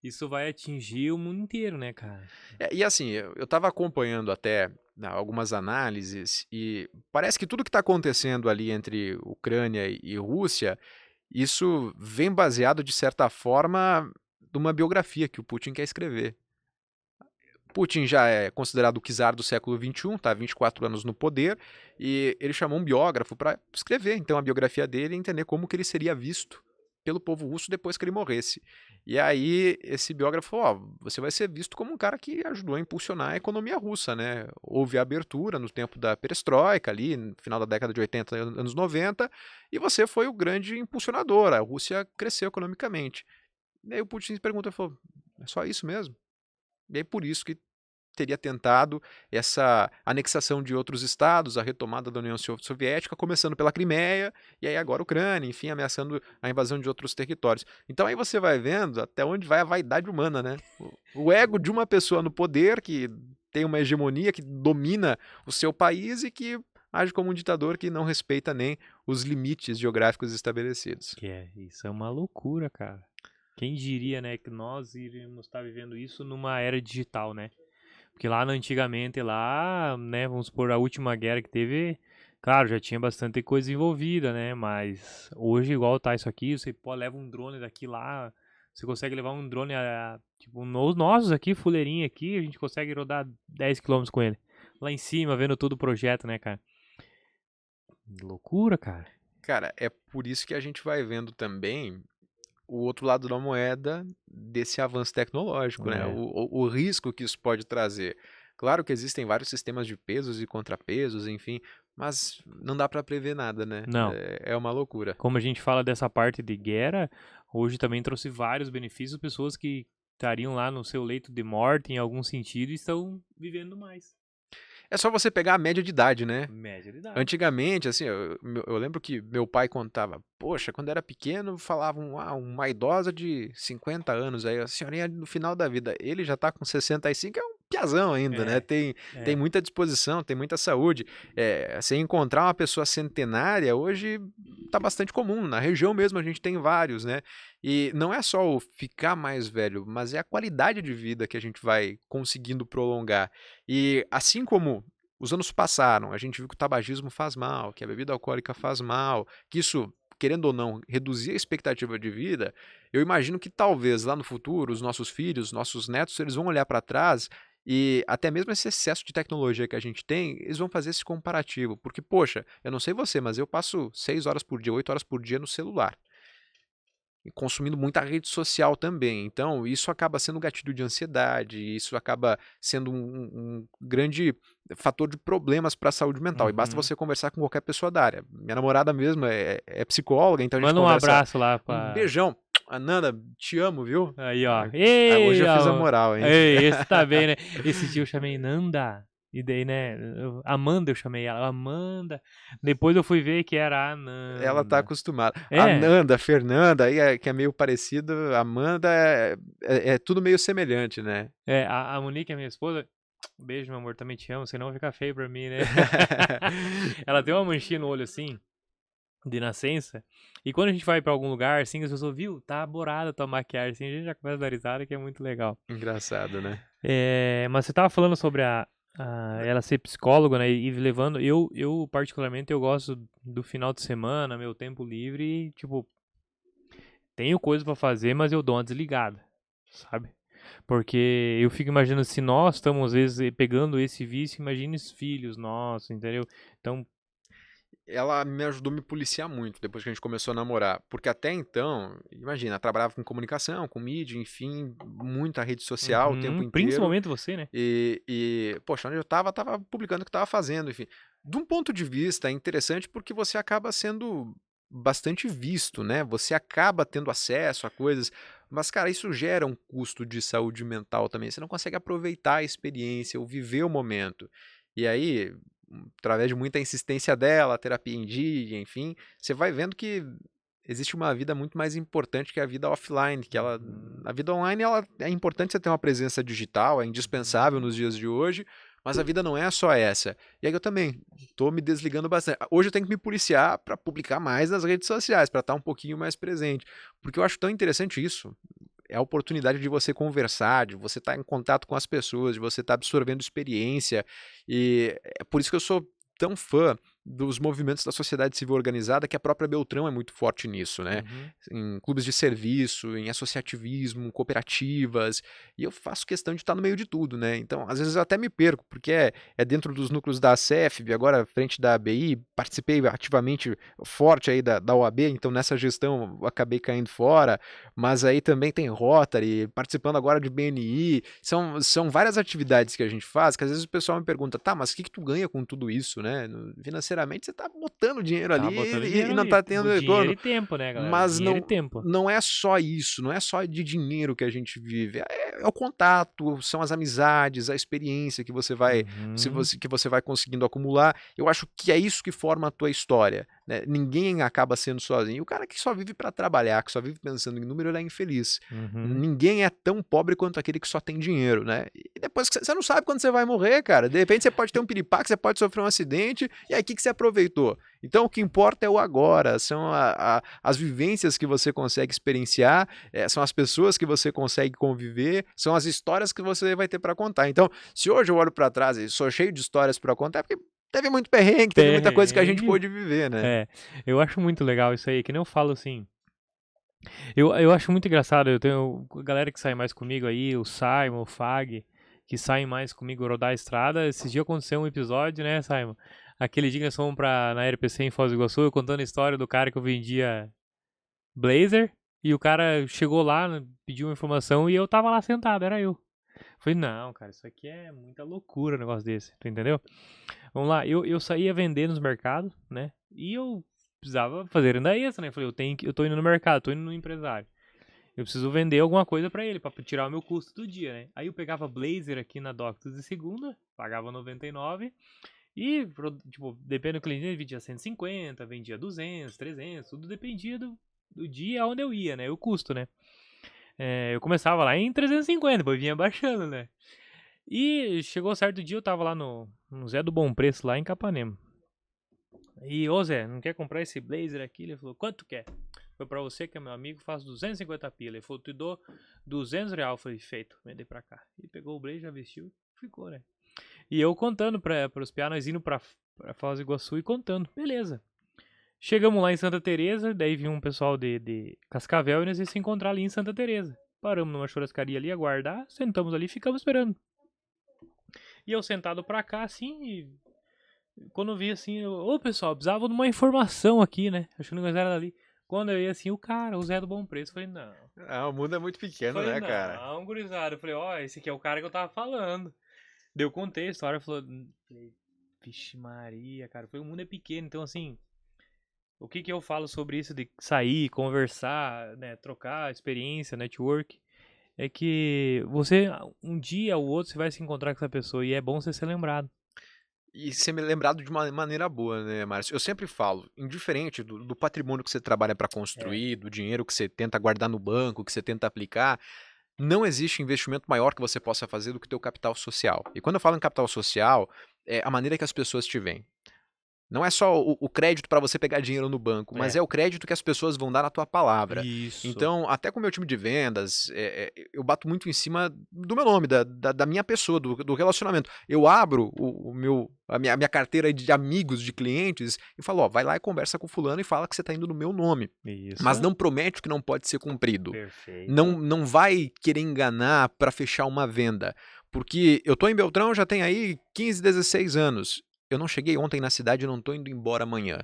Speaker 1: isso vai atingir o mundo inteiro, né, cara?
Speaker 3: E assim, eu estava acompanhando até algumas análises e parece que tudo que está acontecendo ali entre Ucrânia e Rússia, isso vem baseado, de certa forma, de uma biografia que o Putin quer escrever. Putin já é considerado o czar do século XXI, está há 24 anos no poder, e ele chamou um biógrafo para escrever então a biografia dele e entender como que ele seria visto pelo povo russo depois que ele morresse. E aí esse biógrafo falou, ó, você vai ser visto como um cara que ajudou a impulsionar a economia russa, né? Houve a abertura no tempo da perestroika ali, no final da década de 80, anos 90, e você foi o grande impulsionador, a Rússia cresceu economicamente. E aí o Putin se pergunta, falou, é só isso mesmo? E aí por isso que teria tentado essa anexação de outros estados, a retomada da União Soviética, começando pela Crimeia, e aí agora a Ucrânia, enfim, ameaçando a invasão de outros territórios. Então aí você vai vendo até onde vai a vaidade humana, né? O ego de uma pessoa no poder, que tem uma hegemonia, que domina o seu país e que age como um ditador que não respeita nem os limites geográficos estabelecidos.
Speaker 1: Isso é uma loucura, cara. Quem diria, né, que nós iríamos estar vivendo isso numa era digital, né? Porque lá antigamente, lá, né, vamos supor, a última guerra que teve, claro, já tinha bastante coisa envolvida, né? Mas hoje, igual tá isso aqui, você pode levar um drone daqui lá, você consegue levar um drone, tipo, nos nossos aqui, fuleirinho aqui, a gente consegue rodar 10 km com ele. Lá em cima, vendo todo o projeto, né, cara? Loucura, cara.
Speaker 3: Cara, é por isso que a gente vai vendo também o outro lado da moeda desse avanço tecnológico, né?
Speaker 1: É.
Speaker 3: O risco que isso pode trazer. Claro que existem vários sistemas de pesos e contrapesos, enfim, mas não dá para prever nada, né?
Speaker 1: Não.
Speaker 3: É uma loucura.
Speaker 1: Como a gente fala dessa parte de guerra, hoje também trouxe vários benefícios, pessoas que estariam lá no seu leito de morte em algum sentido e estão vivendo mais.
Speaker 3: É só você pegar a média de idade, né?
Speaker 1: Média de idade.
Speaker 3: Antigamente, assim, eu lembro que meu pai contava, poxa, quando era pequeno falavam, uma idosa de 50 anos, aí a senhorinha no final da vida, ele já tá com 65, é um piazão ainda, né? Tem muita disposição, tem muita saúde. Você encontrar uma pessoa centenária hoje tá bastante comum, na região mesmo a gente tem vários, né? E não é só o ficar mais velho, mas é a qualidade de vida que a gente vai conseguindo prolongar. E assim como os anos passaram, a gente viu que o tabagismo faz mal, que a bebida alcoólica faz mal, que isso, querendo ou não, reduzir a expectativa de vida, eu imagino que talvez lá no futuro, os nossos filhos, nossos netos, eles vão olhar para trás e até mesmo esse excesso de tecnologia que a gente tem, eles vão fazer esse comparativo. Porque, poxa, eu não sei você, mas eu passo 6 horas por dia, 8 horas por dia no celular. E consumindo muita rede social também. Então, isso acaba sendo um gatilho de ansiedade, isso acaba sendo um grande fator de problemas para a saúde mental. E basta você conversar com qualquer pessoa da área. Minha namorada mesmo é psicóloga, então a gente
Speaker 1: Manda um
Speaker 3: conversa.
Speaker 1: abraço lá
Speaker 3: Um
Speaker 1: pra...
Speaker 3: beijão. Ananda, te amo, viu?
Speaker 1: Aí, ó.
Speaker 3: Hoje eu fiz a moral, hein?
Speaker 1: Ei, esse tá bem, né? Esse dia eu chamei Nanda. E daí, né? Amanda eu chamei ela. Amanda. Depois eu fui ver que era a Ananda.
Speaker 3: Ela tá acostumada.
Speaker 1: É.
Speaker 3: Ananda, Fernanda, aí que é meio parecido. Amanda é tudo meio semelhante, né?
Speaker 1: A Monique, a minha esposa. Beijo, meu amor, também te amo, senão vai ficar feio pra mim, né? Ela tem uma manchinha no olho assim, de nascença. E quando a gente vai pra algum lugar, assim, as pessoas, viu, tá aborada a tua maquiagem, assim, a gente já começa a dar risada, que é muito legal.
Speaker 3: Engraçado, né?
Speaker 1: Mas você tava falando sobre ela ser psicóloga, né, e levando, eu particularmente, eu gosto do final de semana, meu tempo livre, e, tipo, tenho coisa pra fazer, mas eu dou uma desligada, sabe? Porque eu fico imaginando, se nós estamos, às vezes, pegando esse vício, imagine os filhos nossos, entendeu? Então,
Speaker 3: ela me ajudou a me policiar muito depois que a gente começou a namorar. Porque até então, imagina, ela trabalhava com comunicação, com mídia, enfim, muita rede social o tempo inteiro.
Speaker 1: Principalmente você, né?
Speaker 3: Poxa, onde eu tava publicando o que tava fazendo, enfim. De um ponto de vista, é interessante porque você acaba sendo bastante visto, né? Você acaba tendo acesso a coisas, Mas, cara, isso gera um custo de saúde mental também. Você não consegue aproveitar a experiência ou viver o momento. E aí, através de muita insistência dela, terapia em dia, enfim, você vai vendo que existe uma vida muito mais importante que a vida offline, que ela, a vida online ela é importante você ter uma presença digital, é indispensável nos dias de hoje, mas a vida não é só essa. E aí eu também tô me desligando bastante. Hoje eu tenho que me policiar para publicar mais nas redes sociais, para estar um pouquinho mais presente, porque eu acho tão interessante isso. É a oportunidade de você conversar, de você estar em contato com as pessoas, de você estar absorvendo experiência. E é por isso que eu sou tão fã dos movimentos da sociedade civil organizada, que a própria Beltrão é muito forte nisso, né? Em clubes de serviço, em associativismo, cooperativas, e eu faço questão de estar no meio de tudo, né? Então, às vezes eu até me perco, porque é dentro dos núcleos da CEFB, agora à frente da ABI, participei ativamente forte aí da OAB, então nessa gestão eu acabei caindo fora, mas aí também tem Rotary, participando agora de BNI, são várias atividades que a gente faz, que às vezes o pessoal me pergunta, tá, mas o que tu ganha com tudo isso, né? Financeiramente você tá botando dinheiro ali e não tá tendo retorno.
Speaker 1: Dinheiro e tempo, né, galera?
Speaker 3: Mas
Speaker 1: dinheiro e tempo.
Speaker 3: não é só isso, não é só de dinheiro que a gente vive, é o contato, são as amizades, a experiência que você vai, que você vai conseguindo acumular. Eu acho que é isso que forma a tua história, né? Ninguém acaba sendo sozinho. O cara que só vive para trabalhar, que só vive pensando em número, ele é infeliz. Ninguém é tão pobre quanto aquele que só tem dinheiro, né? E depois você não sabe quando você vai morrer, cara. De repente você pode ter um piripaque, você pode sofrer um acidente, e aí o que você aproveitou? Então o que importa é o agora, são as vivências que você consegue experienciar, são as pessoas que você consegue conviver, são as histórias que você vai ter para contar. Então, se hoje eu olho para trás e sou cheio de histórias para contar, é porque teve muito perrengue, teve muita coisa que a gente pôde viver, né?
Speaker 1: Eu acho muito legal isso aí, que nem eu falo assim. Eu acho muito engraçado, eu tenho a galera que sai mais comigo aí, o Simon, o Fag, que saem mais comigo rodar a estrada. Esses dias aconteceu um episódio, né, Simon? Aquele dia que nós fomos na RPC em Foz do Iguaçu, eu contando a história do cara que eu vendia blazer, e o cara chegou lá, pediu uma informação, e eu tava lá sentado, era eu. Falei, não, cara, isso aqui é muita loucura, um negócio desse, tu entendeu? Vamos lá, eu saía vender nos mercados, né, e eu precisava fazer renda extra, né, falei, eu tô indo no mercado, tô indo no empresário. Eu preciso vender alguma coisa pra ele, pra tirar o meu custo do dia, né? Aí eu pegava blazer aqui na Doctus de segunda, pagava 99 e, tipo, dependendo do cliente, ele vendia 150, vendia 200, 300, tudo dependia do dia onde eu ia, né? O custo, né? Eu começava lá em 350, depois vinha baixando, né? E chegou certo dia, eu tava lá no Zé do Bom Preço, lá em Capanema. E, ô Zé, não quer comprar esse blazer aqui? Ele falou, quanto quer? Foi pra você que é meu amigo, faço 250 pila. Ele falou, te dou 200 real. Eu falei, feito, vendei pra cá. E pegou o blazer, já vestiu e ficou, né? E eu contando pros piá, nós indo pra Foz do Iguaçu e contando. Beleza. Chegamos lá em Santa Teresa, daí vinha um pessoal de Cascavel e nós íamos se encontrar ali em Santa Teresa. Paramos numa churrascaria ali, aguardar, sentamos ali e ficamos esperando. E eu sentado pra cá, assim, e quando eu vi assim, ô pessoal, precisava de uma informação aqui, né? Achando que nós era dali. Quando eu ia assim, o Zé do Bom Preço, eu falei, não.
Speaker 3: O mundo é muito pequeno, né, cara?
Speaker 1: Não, gurizada. Eu falei, esse aqui é o cara que eu tava falando. Deu contexto, a hora falou, vixe Maria, cara. Eu falei, o mundo é pequeno, então assim, o que eu falo sobre isso de sair, conversar, né, trocar experiência, network, é que você, um dia ou outro, você vai se encontrar com essa pessoa e é bom você ser lembrado.
Speaker 3: E ser lembrado de uma maneira boa, né, Márcio? Eu sempre falo, indiferente do patrimônio que você trabalha para construir, do dinheiro que você tenta guardar no banco, que você tenta aplicar, não existe investimento maior que você possa fazer do que o teu capital social. E quando eu falo em capital social, é a maneira que as pessoas te veem. Não é só o crédito para você pegar dinheiro no banco, mas é o crédito que as pessoas vão dar na tua palavra.
Speaker 1: Isso.
Speaker 3: Então, até com o meu time de vendas, eu bato muito em cima do meu nome, da minha pessoa, do relacionamento. Eu abro a minha carteira de amigos, de clientes, e falo, vai lá e conversa com o fulano e fala que você está indo no meu nome.
Speaker 1: Isso.
Speaker 3: Mas não promete o que não pode ser cumprido.
Speaker 1: Perfeito.
Speaker 3: Não vai querer enganar para fechar uma venda. Porque eu tô em Beltrão já tem aí 15, 16 anos. Eu não cheguei ontem na cidade e não tô indo embora amanhã.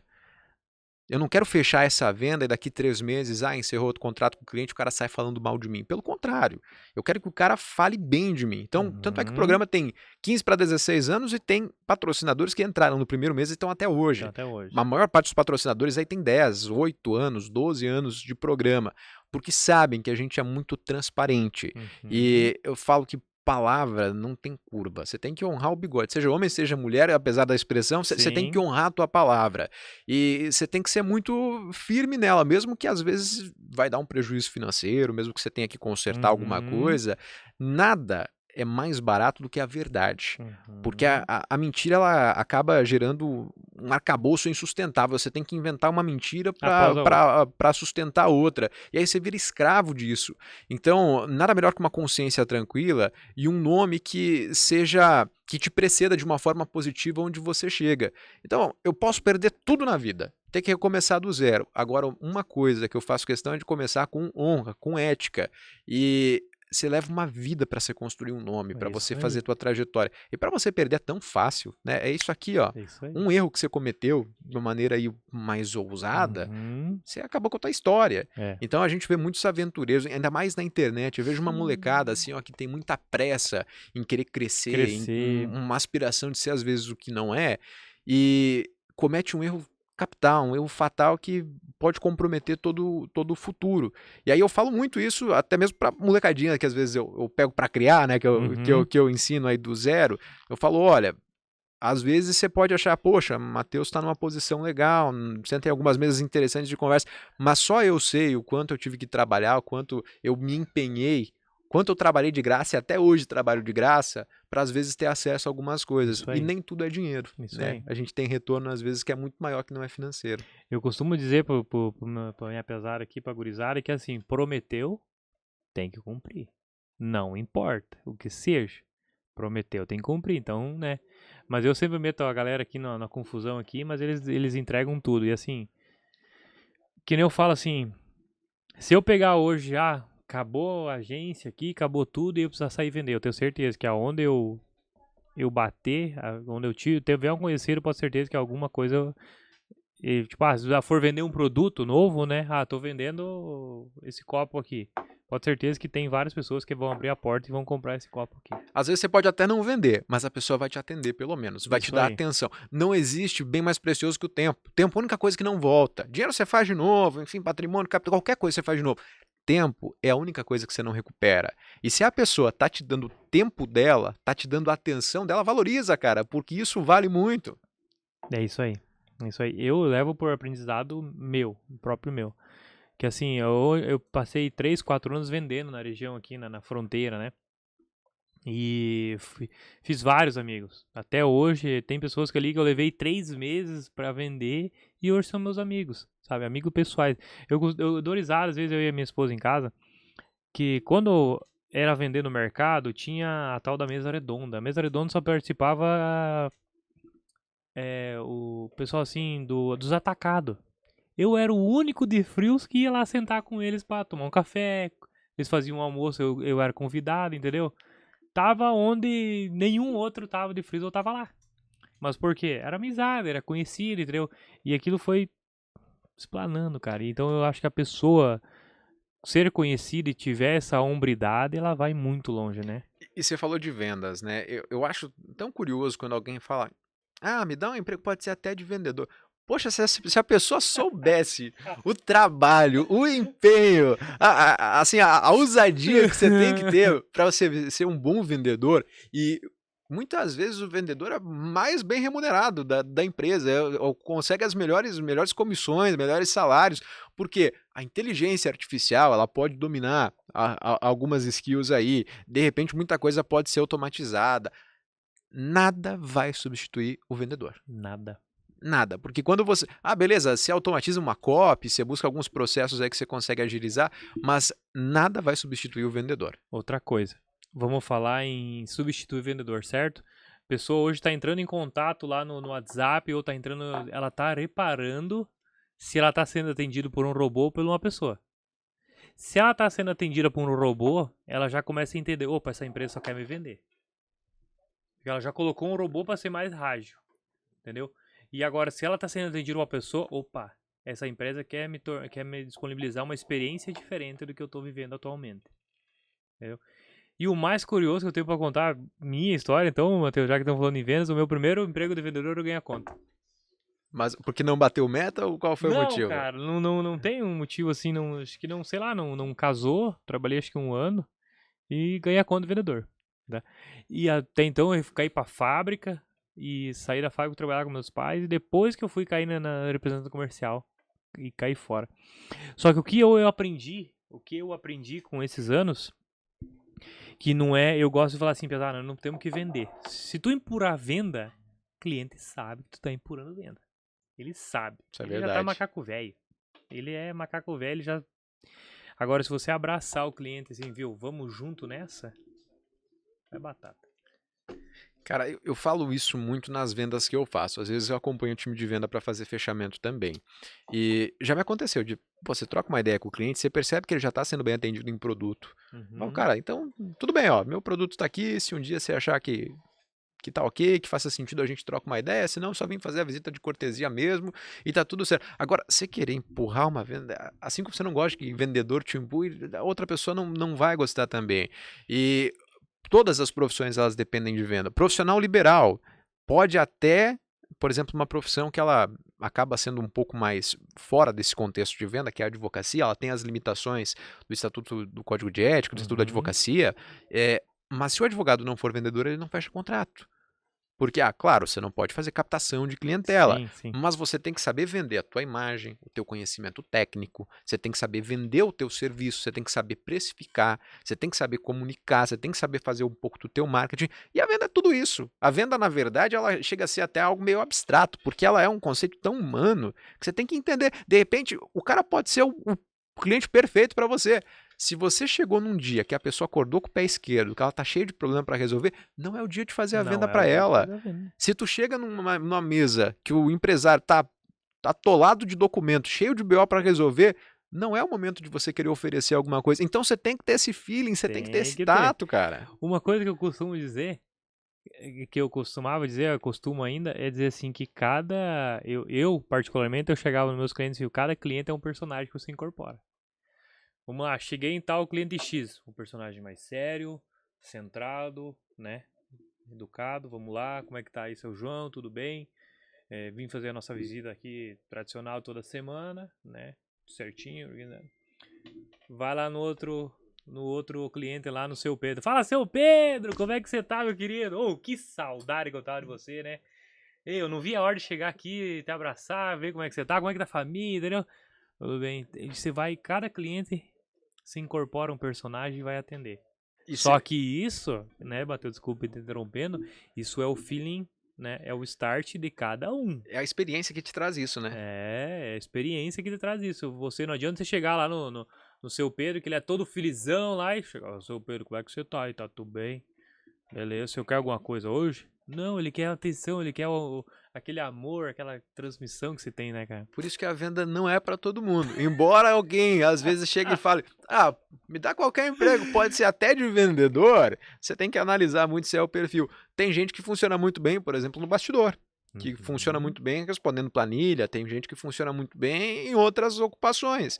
Speaker 3: Eu não quero fechar essa venda e daqui 3 meses, encerrou outro contrato com o cliente, o cara sai falando mal de mim. Pelo contrário, eu quero que o cara fale bem de mim. Então, tanto é que o
Speaker 1: Uhum.
Speaker 3: programa tem 15 para 16 anos e tem patrocinadores que entraram no primeiro mês e estão até
Speaker 1: Então,
Speaker 3: hoje.
Speaker 1: até hoje.
Speaker 3: A maior parte dos patrocinadores aí tem 10, 8 anos, 12 anos de programa, porque sabem que a gente é muito transparente.
Speaker 1: Uhum.
Speaker 3: E eu falo que palavra não tem curva. Você tem que honrar o bigode. Seja homem, seja mulher, apesar da expressão, você tem que
Speaker 1: Sim.
Speaker 3: honrar a tua palavra. E você tem que ser muito firme nela, mesmo que às vezes vai dar um prejuízo financeiro, mesmo que você tenha que consertar alguma
Speaker 1: Uhum.
Speaker 3: coisa. Nada é mais barato do que a verdade. Porque
Speaker 1: Uhum.
Speaker 3: a mentira ela acaba gerando um arcabouço insustentável. Você tem que inventar uma mentira
Speaker 1: Após a outra.
Speaker 3: para sustentar outra. E aí você vira escravo disso. Então, nada melhor que uma consciência tranquila e um nome que seja que te preceda de uma forma positiva onde você chega. Então, eu posso perder tudo na vida, ter que recomeçar do zero. Agora, uma coisa que eu faço questão é de começar com honra, com ética. E você leva uma vida para você construir um nome, para
Speaker 1: Isso
Speaker 3: você
Speaker 1: aí.
Speaker 3: fazer tua trajetória. E para você perder é tão fácil, né? É isso aqui, ó.
Speaker 1: É isso aí.
Speaker 3: Um erro que você cometeu de uma maneira aí mais ousada,
Speaker 1: Uhum.
Speaker 3: você acabou com a tua história.
Speaker 1: É.
Speaker 3: Então a gente vê muitos aventureiros, ainda mais na internet. Eu vejo uma molecada assim, ó, que tem muita pressa em querer crescer,
Speaker 1: Crescer.
Speaker 3: uma aspiração de ser às vezes o que não é, e comete um erro capital, um erro fatal que pode comprometer todo o futuro. E aí eu falo muito isso, até mesmo pra molecadinha, que às vezes eu pego pra criar, né,
Speaker 1: Uhum.
Speaker 3: que eu ensino aí do zero. Eu falo, olha, às vezes você pode achar, poxa, Matheus está numa posição legal, senta em algumas mesas interessantes de conversa, mas só eu sei o quanto eu tive que trabalhar, o quanto eu me empenhei, quanto eu trabalhei de graça e até hoje trabalho de graça, para às vezes ter acesso a algumas coisas.
Speaker 1: Isso
Speaker 3: E
Speaker 1: aí.
Speaker 3: nem tudo é dinheiro,
Speaker 1: Isso
Speaker 3: né?
Speaker 1: aí.
Speaker 3: A gente tem retorno às vezes que é muito maior que não é financeiro.
Speaker 1: Eu costumo dizer pra minha pesada aqui, pra gurizada, que assim, prometeu, tem que cumprir. Não importa o que seja. Prometeu, tem que cumprir, então, né? Mas eu sempre meto a galera aqui na confusão aqui, mas eles entregam tudo. E assim, que nem eu falo assim, se eu pegar hoje, acabou a agência aqui, acabou tudo e eu precisar sair e vender, eu tenho certeza que aonde eu bater, onde eu tiver um conhecido, eu posso ter certeza que alguma coisa tipo, se já for vender um produto novo, né? Tô vendendo esse copo aqui. Pode ter certeza que tem várias pessoas que vão abrir a porta e vão comprar esse copo aqui.
Speaker 3: Às vezes você pode até não vender, mas a pessoa vai te atender pelo menos, vai te
Speaker 1: Isso
Speaker 3: dar
Speaker 1: aí.
Speaker 3: atenção. Não existe bem mais precioso que o tempo. Tempo é a única coisa que não volta. Dinheiro você faz de novo, enfim, patrimônio, capital, qualquer coisa você faz de novo. Tempo é a única coisa que você não recupera. E se a pessoa tá te dando o tempo dela, tá te dando a atenção dela, valoriza, cara, porque isso vale muito.
Speaker 1: É isso aí. É isso aí. Eu levo por aprendizado meu, próprio meu. Que assim, eu passei 3, 4 anos vendendo na região aqui, na fronteira, né? E fiz vários amigos. Até hoje, tem pessoas que ali que eu levei 3 meses pra vender e hoje são meus amigos, sabe? Amigos pessoais. Eu dou risada, às vezes eu e a minha esposa em casa, que quando era vender no mercado, tinha a tal da mesa redonda. A mesa redonda só participava o pessoal assim dos atacados. Eu era o único de frios que ia lá sentar com eles pra tomar um café. Eles faziam um almoço, eu era convidado, entendeu? Tava onde nenhum outro tava de frios, eu tava lá. Mas por quê? Era amizade, era conhecido, entendeu? E aquilo foi explanando, cara. Então eu acho que a pessoa ser conhecida e tiver essa hombridade, ela vai muito longe, né?
Speaker 3: E você falou de vendas, né? Eu acho tão curioso quando alguém fala, me dá um emprego, pode ser até de vendedor. Poxa, se a pessoa soubesse o trabalho, o empenho, assim, a ousadia que você tem que ter para você ser um bom vendedor, e muitas vezes o vendedor é mais bem remunerado da empresa, consegue as melhores comissões, melhores salários, porque a inteligência artificial ela pode dominar algumas skills aí, de repente muita coisa pode ser automatizada. Nada vai substituir o vendedor.
Speaker 1: Nada.
Speaker 3: Nada, porque quando você. Beleza, você automatiza uma copy, você busca alguns processos aí que você consegue agilizar, mas nada vai substituir o vendedor.
Speaker 1: Outra coisa. Vamos falar em substituir vendedor, certo? A pessoa hoje está entrando em contato lá no WhatsApp ou tá entrando. Ela tá reparando se ela tá sendo atendida por um robô ou por uma pessoa. Se ela tá sendo atendida por um robô, ela já começa a entender, opa, essa empresa só quer me vender. Porque ela já colocou um robô para ser mais ágil, entendeu? E agora, se ela tá sendo atendida por uma pessoa, opa, essa empresa quer me disponibilizar uma experiência diferente do que eu tô vivendo atualmente. Entendeu? E o mais curioso que eu tenho pra contar, minha história, então, Matheus, já que estamos falando em vendas, o meu primeiro emprego de vendedor eu ganhei a conta.
Speaker 3: Mas porque não bateu meta ou qual foi o
Speaker 1: Não,
Speaker 3: motivo?
Speaker 1: cara, não tem um motivo assim, não, acho que não, sei lá, não casou, trabalhei acho que 1 ano e ganhei a conta de vendedor. Né? E até então eu caí pra fábrica e saí da fábrica trabalhar com meus pais e depois que eu fui cair na representação comercial e caí fora. Só que o que eu aprendi com esses anos, que não é, eu gosto de falar assim, pesado, não temos que vender. Se tu empurrar venda, o cliente sabe que tu tá empurrando venda. Ele sabe.
Speaker 3: Isso é
Speaker 1: Ele já tá
Speaker 3: verdade.
Speaker 1: macaco velho. Ele é macaco velho, já. Agora, se você abraçar o cliente assim, viu, vamos junto nessa, é batata.
Speaker 3: Cara, eu falo isso muito nas vendas que eu faço. Às vezes eu acompanho o time de venda para fazer fechamento também. E já me aconteceu de, pô, você troca uma ideia com o cliente, você percebe que ele já está sendo bem atendido em produto. Fala, cara, então tudo bem, ó, meu produto está aqui, se um dia você achar que tá ok, que faça sentido, a gente troca uma ideia, senão só vim fazer a visita de cortesia mesmo e tá tudo certo. Agora, você querer empurrar uma venda, assim como você não gosta que vendedor te empurre, a outra pessoa não vai gostar também. E todas as profissões, elas dependem de venda. Profissional liberal pode até, por exemplo, uma profissão que ela acaba sendo um pouco mais fora desse contexto de venda, que é a advocacia, ela tem as limitações do Estatuto do Código de Ética, do Estatuto da Advocacia, mas se o advogado não for vendedor, ele não fecha contrato. Porque, claro, você não pode fazer captação de clientela,
Speaker 1: Sim.
Speaker 3: mas você tem que saber vender a tua imagem, o teu conhecimento técnico, você tem que saber vender o teu serviço, você tem que saber precificar, você tem que saber comunicar, você tem que saber fazer um pouco do teu marketing, e a venda é tudo isso. A venda, na verdade, ela chega a ser até algo meio abstrato, porque ela é um conceito tão humano que você tem que entender. De repente, o cara pode ser o cliente perfeito para você. Se você chegou num dia que a pessoa acordou com o pé esquerdo, que ela tá cheia de problema para resolver, não é o dia de fazer a venda para ela. Se tu chega numa mesa que o empresário tá atolado de documento, cheio de BO para resolver, não é o momento de você querer oferecer alguma coisa. Então você tem que ter esse feeling, você tem que ter esse tato, cara.
Speaker 1: Uma coisa que eu costumo dizer, que eu costumava dizer, eu costumo ainda, é dizer assim que eu particularmente, eu chegava nos meus clientes e cada cliente é um personagem que você incorpora. Vamos lá, cheguei em tal cliente X, um personagem mais sério, centrado, né, educado, vamos lá, como é que tá aí seu João, tudo bem? Vim fazer a nossa visita aqui tradicional toda semana, né, certinho, vai lá no outro cliente lá no seu Pedro, fala seu Pedro, como é que você tá, meu querido? Oh, que saudade que eu tava de você, né? Eu não vi a hora de chegar aqui, te abraçar, ver como é que você tá, como é que tá a família, entendeu? Tudo bem, você vai, cada cliente se incorpora um personagem e vai atender. Só que isso, né, Bateu, desculpa te interrompendo, isso é o feeling, né, é o start de cada um.
Speaker 3: É a experiência que te traz isso, né?
Speaker 1: É a experiência que te traz isso. Você não adianta você chegar lá no seu Pedro, que ele é todo felizão lá, e chegar, seu Pedro, como é que você tá? E tá tudo bem? Beleza, você quer alguma coisa hoje? Não, ele quer atenção, ele quer aquele amor, aquela transmissão que você tem, né, cara?
Speaker 3: Por isso que a venda não é para todo mundo. Embora alguém às vezes chegue e fale, me dá qualquer emprego, pode ser até de vendedor, você tem que analisar muito se é o perfil. Tem gente que funciona muito bem, por exemplo, no bastidor, que funciona muito bem respondendo planilha, tem gente que funciona muito bem em outras ocupações.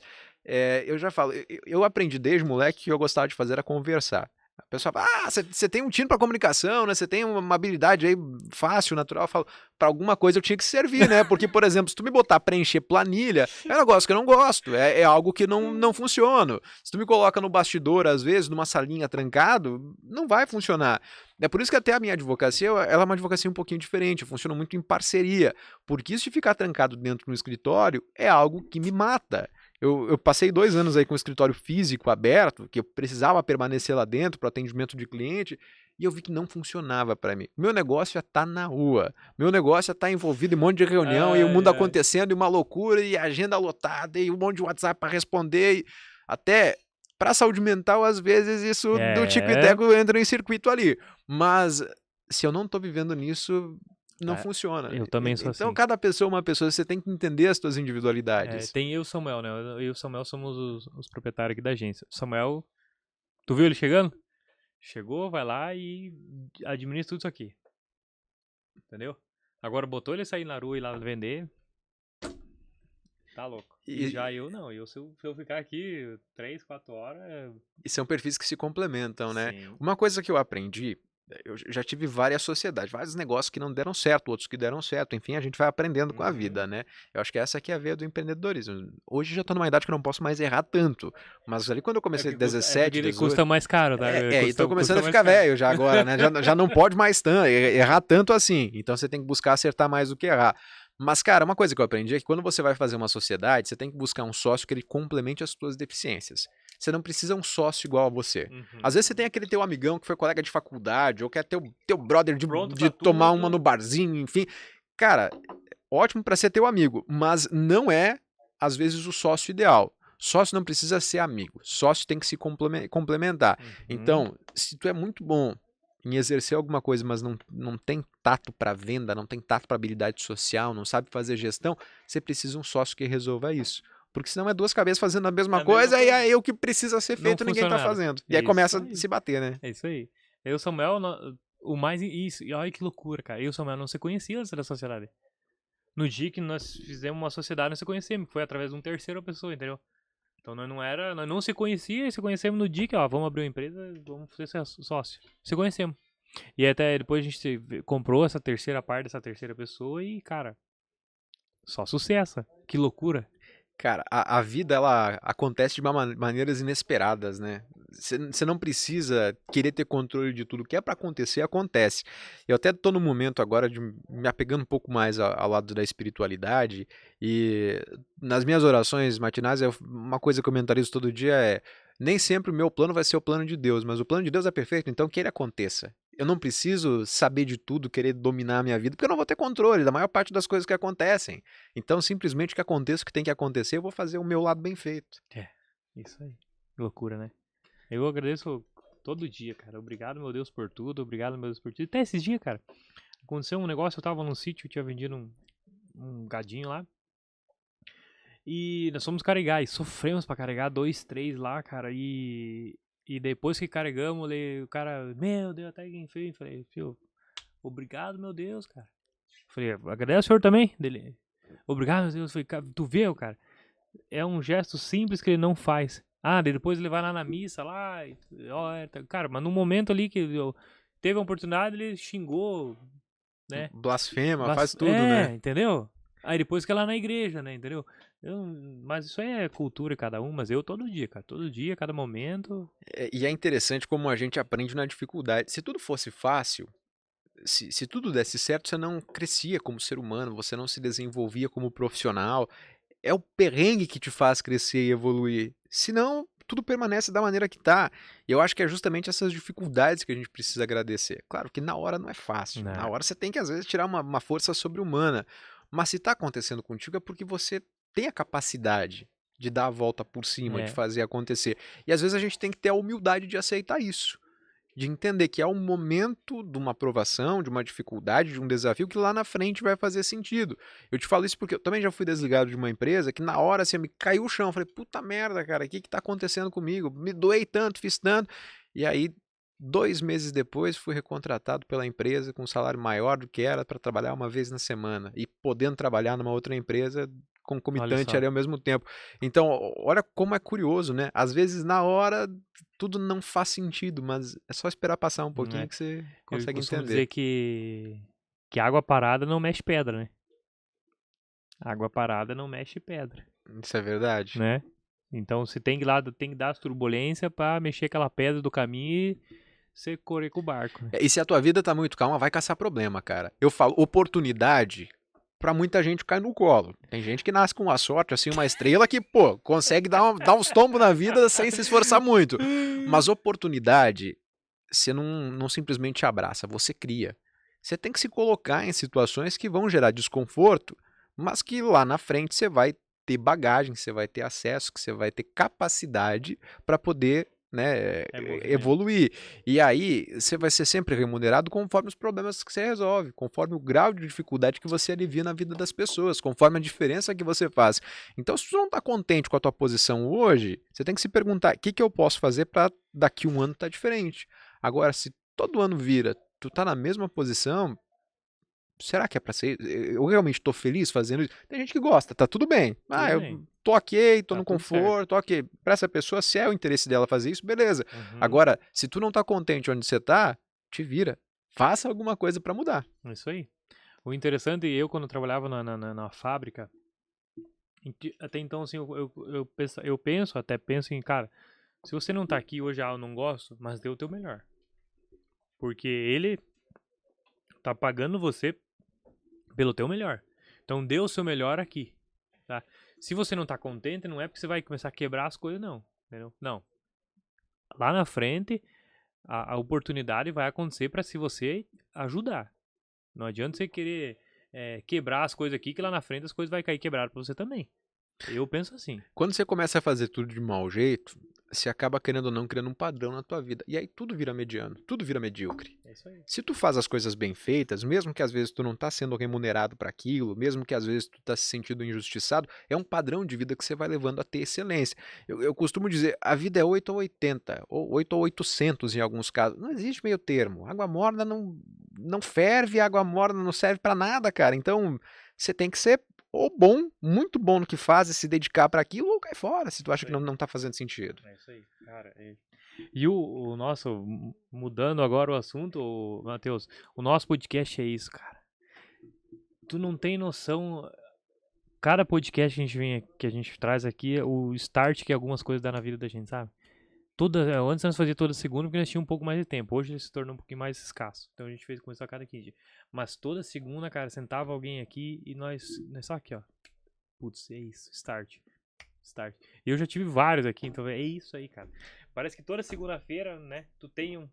Speaker 3: Eu já falo, eu aprendi desde moleque que eu gostava de fazer era conversar. A pessoa fala, você tem um tino para comunicação, né? Você tem uma habilidade aí fácil, natural. Eu falo, para alguma coisa eu tinha que servir, né? Porque, por exemplo, se tu me botar preencher planilha, é um negócio que eu não gosto, é algo que não funciona. Se tu me coloca no bastidor, às vezes, numa salinha trancado, não vai funcionar. É por isso que até a minha advocacia, ela é uma advocacia um pouquinho diferente, funciona muito em parceria, porque isso de ficar trancado dentro do escritório é algo que me mata. Eu passei 2 anos aí com o escritório físico aberto, que eu precisava permanecer lá dentro para atendimento de cliente, e eu vi que não funcionava para mim. Meu negócio já está na rua, meu negócio já está envolvido em um monte de reunião, e o mundo acontecendo, e uma loucura, e agenda lotada, e um monte de WhatsApp para responder, e até para a saúde mental, às vezes, isso do tico e teco entra em circuito ali. Mas se eu não estou vivendo nisso, não funciona.
Speaker 1: Eu também sou
Speaker 3: então,
Speaker 1: assim.
Speaker 3: cada pessoa é uma pessoa, você tem que entender as suas individualidades.
Speaker 1: Tem eu e o Samuel, né? Eu e o Samuel somos os proprietários aqui da agência. O Samuel, tu viu ele chegando? Chegou, vai lá e administra tudo isso aqui. Entendeu? Agora botou ele sair na rua e ir lá vender. Tá louco.
Speaker 3: E-
Speaker 1: E já eu não. Se eu ficar aqui 3, 4 horas.
Speaker 3: E são perfis que se complementam, né?
Speaker 1: Sim.
Speaker 3: Uma coisa que eu aprendi, eu já tive várias sociedades, vários negócios que não deram certo, outros que deram certo. Enfim, a gente vai aprendendo com a
Speaker 1: Uhum.
Speaker 3: vida, né? Eu acho que essa aqui é a veia do empreendedorismo. Hoje já tô numa idade que eu não posso mais errar tanto. Mas ali quando eu comecei 17,
Speaker 1: porque ele
Speaker 3: 18.
Speaker 1: custa mais caro, tá?
Speaker 3: E tô começando a
Speaker 1: Custa
Speaker 3: ficar
Speaker 1: mais caro.
Speaker 3: velho já agora, né? Já não pode mais errar tanto assim. Então você tem que buscar acertar mais do que errar. Mas, cara, uma coisa que eu aprendi é que quando você vai fazer uma sociedade, você tem que buscar um sócio que ele complemente as suas deficiências. Você não precisa um sócio igual a você.
Speaker 1: Uhum.
Speaker 3: Às vezes você tem aquele teu amigão que foi colega de faculdade, ou que é teu brother
Speaker 1: Pronto
Speaker 3: de
Speaker 1: pra
Speaker 3: tomar
Speaker 1: tudo.
Speaker 3: uma no barzinho, enfim. Cara, ótimo pra ser teu amigo, mas não é, às vezes, o sócio ideal. Sócio não precisa ser amigo. Sócio tem que se complementar.
Speaker 1: Uhum.
Speaker 3: Então, se tu é muito bom em exercer alguma coisa, mas não tem tato para venda, não tem tato para habilidade social, não sabe fazer gestão, você precisa de um sócio que resolva isso. Porque senão é duas cabeças fazendo a mesma
Speaker 1: É a mesma
Speaker 3: coisa e
Speaker 1: coisa.
Speaker 3: aí o que precisa ser
Speaker 1: Não
Speaker 3: feito ninguém tá
Speaker 1: funciona nada.
Speaker 3: fazendo. E aí
Speaker 1: Isso
Speaker 3: começa
Speaker 1: aí.
Speaker 3: a se bater, né?
Speaker 1: É isso aí. Eu e o Samuel, o mais. Isso, e olha que loucura, cara. Eu e o Samuel não se conhecia antes da sociedade. No dia que nós fizemos uma sociedade, nós se conhecemos. Foi através de um terceiro pessoa, entendeu? Então nós não se conhecia e se conhecemos no dia que, ó, vamos abrir uma empresa, vamos ser sócio. Se conhecemos. E até depois a gente comprou essa terceira parte dessa terceira pessoa e, cara, só sucesso. Que loucura.
Speaker 3: Cara, a vida ela acontece de maneiras inesperadas, né? Você não precisa querer ter controle de tudo. O que é pra acontecer, acontece. Eu até tô no momento agora de me apegando um pouco mais ao lado da espiritualidade e nas minhas orações matinais, uma coisa que eu mentalizo todo dia é: nem sempre o meu plano vai ser o plano de Deus, mas o plano de Deus é perfeito, então que ele aconteça. Eu não preciso saber de tudo, querer dominar a minha vida, porque eu não vou ter controle da maior parte das coisas que acontecem. Então, simplesmente que aconteça o que tem que acontecer, eu vou fazer o meu lado bem feito.
Speaker 1: Isso aí. Que loucura, né? Eu agradeço todo dia, cara. Obrigado, meu Deus, por tudo. Obrigado, meu Deus, por tudo. Até esses dias, cara. Aconteceu um negócio, eu tava num sítio, tinha vendido um gadinho lá. E nós fomos carregar, e sofremos pra carregar 2, 3 lá, cara. E depois que carregamos, o cara, meu Deus, até que enfim. Falei, filho, obrigado, meu Deus, cara. Falei, agradece o senhor também. Dele, obrigado, meu Deus. Falei, tu vê, cara, é um gesto simples que ele não faz. Ah, depois ele vai lá na missa, lá, cara, mas no momento ali que teve a oportunidade, ele xingou, né?
Speaker 3: Blasfema, faz tudo, né?
Speaker 1: Entendeu? Aí depois que é lá na igreja, né, entendeu? Mas isso aí é cultura de cada um, mas eu todo dia, cara, todo dia, cada momento.
Speaker 3: E é interessante como a gente aprende na dificuldade. Se tudo fosse fácil, se tudo desse certo, você não crescia como ser humano, você não se desenvolvia como profissional. É o perrengue que te faz crescer e evoluir. Senão, tudo permanece da maneira que tá. E eu acho que é justamente essas dificuldades que a gente precisa agradecer. Claro que na hora não é fácil.
Speaker 1: Né?
Speaker 3: Na hora você tem que, às vezes, tirar uma força sobre-humana. Mas se tá acontecendo contigo é porque você tem a capacidade de dar a volta por cima, de
Speaker 1: É.
Speaker 3: fazer acontecer. E às vezes a gente tem que ter a humildade de aceitar isso. De entender que é um momento de uma aprovação, de uma dificuldade, de um desafio que lá na frente vai fazer sentido. Eu te falo isso porque eu também já fui desligado de uma empresa que na hora assim, me caiu o chão. Eu falei, puta merda, cara, o que tá acontecendo comigo? Me doei tanto, fiz tanto. E aí, 2 meses depois, fui recontratado pela empresa com um salário maior do que era para trabalhar uma vez na semana. E podendo trabalhar numa outra empresa concomitante
Speaker 1: só.
Speaker 3: ali ao mesmo tempo. Então, olha como é curioso, né? Às vezes, na hora, tudo não faz sentido, mas é só esperar passar um pouquinho
Speaker 1: É.
Speaker 3: que você
Speaker 1: Eu
Speaker 3: consegue
Speaker 1: costumo
Speaker 3: entender.
Speaker 1: dizer que água parada não mexe pedra, né? Água parada não mexe pedra,
Speaker 3: Isso é verdade.
Speaker 1: né? Então se tem que dar as turbulência pra mexer aquela pedra do caminho e você correr com o barco, né?
Speaker 3: E se a tua vida tá muito calma, vai caçar problema, cara. Eu falo, oportunidade, pra muita gente cai no colo. Tem gente que nasce com uma sorte, assim, uma estrela que, pô, consegue dar uns tombos na vida sem se esforçar muito. Mas oportunidade, você não simplesmente abraça, você cria. Você tem que se colocar em situações que vão gerar desconforto, mas que lá na frente você vai ter bagagem, você vai ter acesso, que você vai ter capacidade para poder, né, evoluir. E aí você vai ser sempre remunerado conforme os problemas que você resolve, conforme o grau de dificuldade que você alivia na vida das pessoas, conforme a diferença que você faz. Então, se você não está contente com a tua posição hoje, você tem que se perguntar, o que eu posso fazer para daqui um ano estar diferente? Agora, se todo ano vira, tu tá na mesma posição, será que é pra ser? Eu realmente tô feliz fazendo isso? Tem gente que gosta, tá tudo bem.
Speaker 1: Tudo
Speaker 3: Eu
Speaker 1: bem.
Speaker 3: tô ok, tô
Speaker 1: Tá
Speaker 3: no
Speaker 1: tudo
Speaker 3: conforto, tô ok. Pra essa pessoa, se é o interesse dela fazer isso, beleza.
Speaker 1: Uhum.
Speaker 3: Agora, se tu não tá contente onde você tá, te vira. Faça alguma coisa pra mudar.
Speaker 1: É isso aí. O interessante, eu quando trabalhava na fábrica, até então, assim, até penso em, cara, se você não tá aqui hoje, eu não gosto, mas dê o teu melhor. Porque ele tá pagando você pelo teu melhor. Então dê o seu melhor aqui, tá? Se você não tá contente, não é porque você vai começar a quebrar as coisas, não. Entendeu? Não. Lá na frente, a oportunidade vai acontecer para se você ajudar. Não adianta você querer quebrar as coisas aqui, que lá na frente as coisas vai cair quebrado pra você também. Eu penso assim.
Speaker 3: Quando você começa a fazer tudo de mau jeito, você acaba querendo ou não criando um padrão na tua vida. E aí tudo vira mediano, tudo vira medíocre.
Speaker 1: É isso aí.
Speaker 3: Se tu faz as coisas bem feitas, mesmo que às vezes tu não tá sendo remunerado para aquilo, mesmo que às vezes tu tá se sentindo injustiçado, é um padrão de vida que você vai levando a ter excelência. Eu costumo dizer, a vida é 8 ou 80, ou 8 ou 800 em alguns casos. Não existe meio termo. Água morna não ferve, água morna não serve para nada, cara. Então, você tem que ser ou bom, muito bom no que faz e se dedicar para aquilo, ou cai fora, se tu acha que não tá fazendo sentido.
Speaker 1: É isso aí, cara. E o nosso, mudando agora o assunto, Matheus, o nosso podcast é isso, cara. Tu não tem noção. Cada podcast que a gente traz aqui, o start que algumas coisas dá na vida da gente, sabe? Antes nós fazíamos toda segunda porque nós tínhamos um pouco mais de tempo. Hoje ele se tornou um pouquinho mais escasso. Então a gente começou a cada 15 dias. Mas toda segunda, cara, sentava alguém aqui e nós só aqui, ó. Putz, é isso, start. E eu já tive vários aqui, então é isso aí, cara. Parece que toda segunda-feira, né, tu tem um...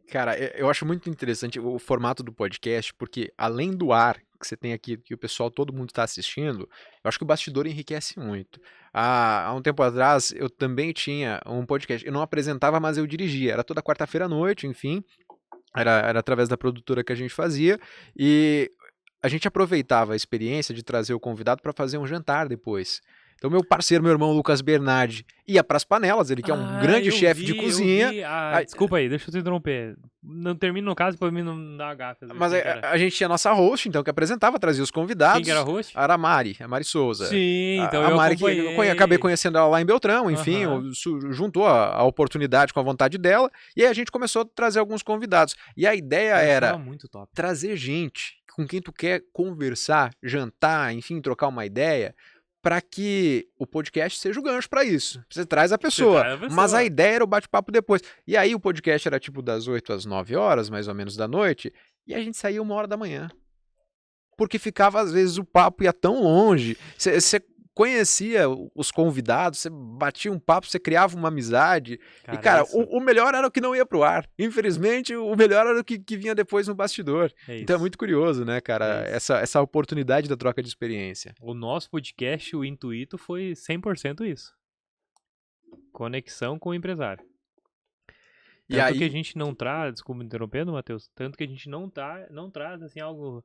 Speaker 3: Cara, eu acho muito interessante o formato do podcast, porque além do ar que você tem aqui, que o pessoal, todo mundo está assistindo, eu acho que o bastidor enriquece muito. Há um tempo atrás, eu também tinha um podcast. Eu não apresentava, mas eu dirigia. Era toda quarta-feira à noite, enfim. Era através da produtora que a gente fazia. E a gente aproveitava a experiência de trazer o convidado para fazer um jantar depois. Então, meu parceiro, meu irmão Lucas Bernardi, ia pras panelas, ele que é um grande chefe de cozinha.
Speaker 1: Desculpa aí, deixa eu te interromper. Não termino no caso pra mim não dar gafe.
Speaker 3: Mas a gente tinha a nossa host, então, que apresentava, trazia os convidados.
Speaker 1: Quem que era a host?
Speaker 3: Era a Mari Souza.
Speaker 1: Sim, então
Speaker 3: a
Speaker 1: eu
Speaker 3: Mari
Speaker 1: acompanhei.
Speaker 3: Que acabei conhecendo ela lá em Beltrão, enfim, juntou a oportunidade com a vontade dela, e aí a gente começou a trazer alguns convidados. E a ideia era
Speaker 1: muito top.
Speaker 3: trazer gente com quem tu quer conversar, jantar, enfim, trocar uma ideia, para que o podcast seja o gancho para isso. Você traz a pessoa, mas a ideia era o bate-papo depois. E aí o podcast era tipo das 8 às 9 horas, mais ou menos, da noite, e a gente saía 1h da manhã. Porque ficava, às vezes, o papo ia tão longe, você conhecia os convidados, você batia um papo, você criava uma amizade. Cara, e, cara, o melhor era o que não ia pro ar. Infelizmente, o melhor era o que vinha depois no bastidor. Então é muito curioso, né, cara, essa oportunidade da troca de experiência.
Speaker 1: O nosso podcast, o intuito, foi 100% isso. Conexão com o empresário. Tanto aí que a gente não traz, desculpa me interrompendo, Matheus, tanto que a gente não traz, assim, algo...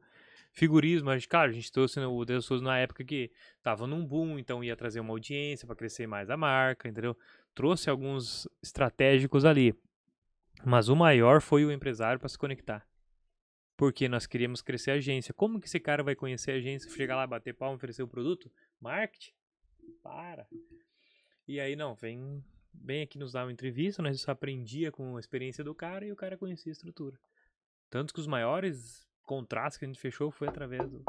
Speaker 1: Figurismo, claro, a gente trouxe o Deus Souza na época que tava num boom, então ia trazer uma audiência para crescer mais a marca, entendeu? Trouxe alguns estratégicos ali. Mas o maior foi o empresário para se conectar. Porque nós queríamos crescer a agência. Como que esse cara vai conhecer a agência, chegar lá, bater palma, oferecer o produto? Marketing? Para. E aí, não, vem aqui nos dar uma entrevista, nós só aprendia com a experiência do cara e o cara conhecia a estrutura. Tanto que os maiores contraste que a gente fechou foi através do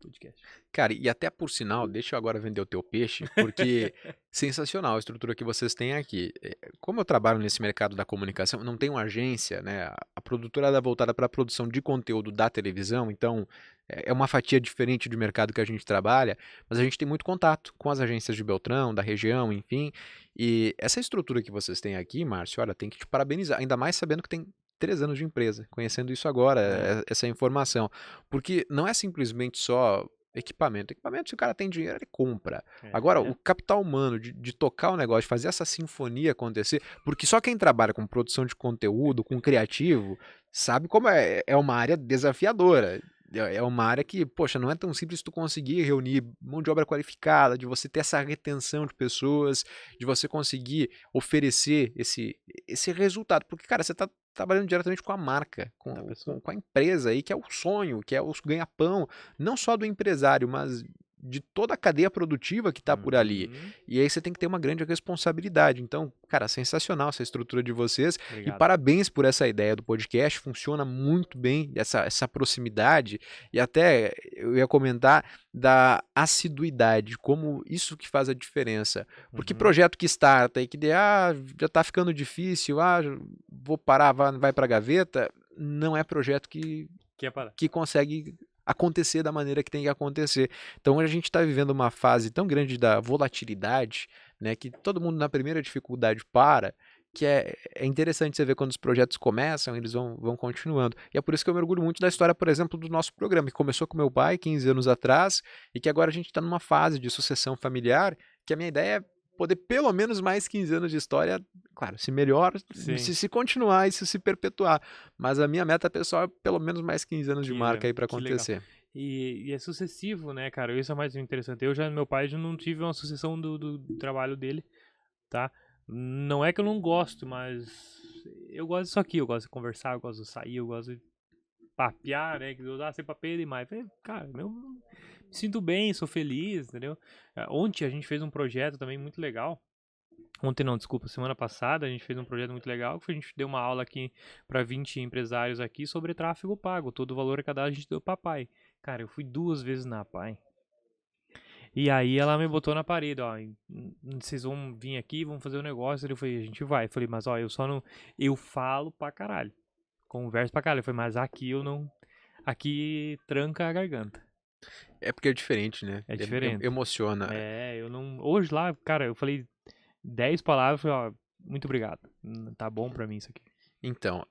Speaker 1: podcast.
Speaker 3: Cara, e até por sinal, deixa eu agora vender o teu peixe, porque sensacional a estrutura que vocês têm aqui. Como eu trabalho nesse mercado da comunicação, não tenho agência, né? A produtora é voltada para a produção de conteúdo da televisão, então é uma fatia diferente do mercado que a gente trabalha, mas a gente tem muito contato com as agências de Beltrão, da região, enfim. E essa estrutura que vocês têm aqui, Márcio, olha, tem que te parabenizar, ainda mais sabendo que tem 3 anos de empresa, conhecendo isso agora, essa informação. Porque não é simplesmente só equipamento. Equipamento, se o cara tem dinheiro, ele compra. Agora, o capital humano de tocar o negócio, de fazer essa sinfonia acontecer, porque só quem trabalha com produção de conteúdo, com criativo, sabe como é uma área desafiadora. É uma área que, poxa, não é tão simples tu conseguir reunir mão de obra qualificada, de você ter essa retenção de pessoas, de você conseguir oferecer esse resultado. Porque, cara, você está trabalhando diretamente com a marca,
Speaker 1: Da pessoa.
Speaker 3: com a empresa aí, que é o sonho, que é o ganha-pão, não só do empresário, mas de toda a cadeia produtiva que está por ali.
Speaker 1: Uhum.
Speaker 3: E aí você tem que ter uma grande responsabilidade. Então, cara, sensacional essa estrutura de vocês. E
Speaker 1: Obrigado.
Speaker 3: parabéns por essa ideia do podcast. Funciona muito bem essa proximidade. E até eu ia comentar da assiduidade, como isso que faz a diferença. Porque
Speaker 1: Uhum.
Speaker 3: projeto que starta e que já está ficando difícil, vou parar, vai para a gaveta, não é projeto
Speaker 1: Que é para.
Speaker 3: que consegue acontecer da maneira que tem que acontecer. Então a gente está vivendo uma fase tão grande da volatilidade, né, que todo mundo na primeira dificuldade para, que é interessante você ver quando os projetos começam, eles vão continuando. E é por isso que eu me orgulho muito da história, por exemplo, do nosso programa, que começou com meu pai 15 anos atrás, e que agora a gente está numa fase de sucessão familiar, que a minha ideia é poder pelo menos mais 15 anos de história, claro, se melhor,
Speaker 1: Sim.
Speaker 3: se continuar e se perpetuar. Mas a minha meta pessoal é pelo menos mais 15 anos de
Speaker 1: 15
Speaker 3: marca aí para
Speaker 1: que legal.
Speaker 3: acontecer.
Speaker 1: E é sucessivo, né, cara? Isso é mais interessante. Meu pai já não tive uma sucessão do trabalho dele, tá? Não é que eu não gosto, mas eu gosto disso aqui. Eu gosto de conversar, eu gosto de sair, eu gosto de papear, né? Que usar sem papel demais. Cara, eu me sinto bem, sou feliz, entendeu? Ontem a gente fez um projeto também muito legal. Ontem não, desculpa, semana passada a gente fez um projeto muito legal, que a gente deu uma aula aqui para 20 empresários aqui sobre tráfego pago, todo o valor arrecadado a gente deu pra Pai. Cara, eu fui 2 vezes na Pai. E aí ela me botou na parede, ó, vocês vão vir aqui, vão fazer o negócio. Eu falei, a gente vai. Eu falei, mas ó, eu só não, eu falo pra caralho, converso pra caralho. Eu falei, mas aqui eu não, aqui tranca a garganta.
Speaker 3: É porque é diferente, né?
Speaker 1: É diferente.
Speaker 3: Emociona.
Speaker 1: Eu não, hoje lá, cara, eu falei 10 palavras, falei, ó, muito obrigado, tá bom pra mim isso aqui.
Speaker 3: Então,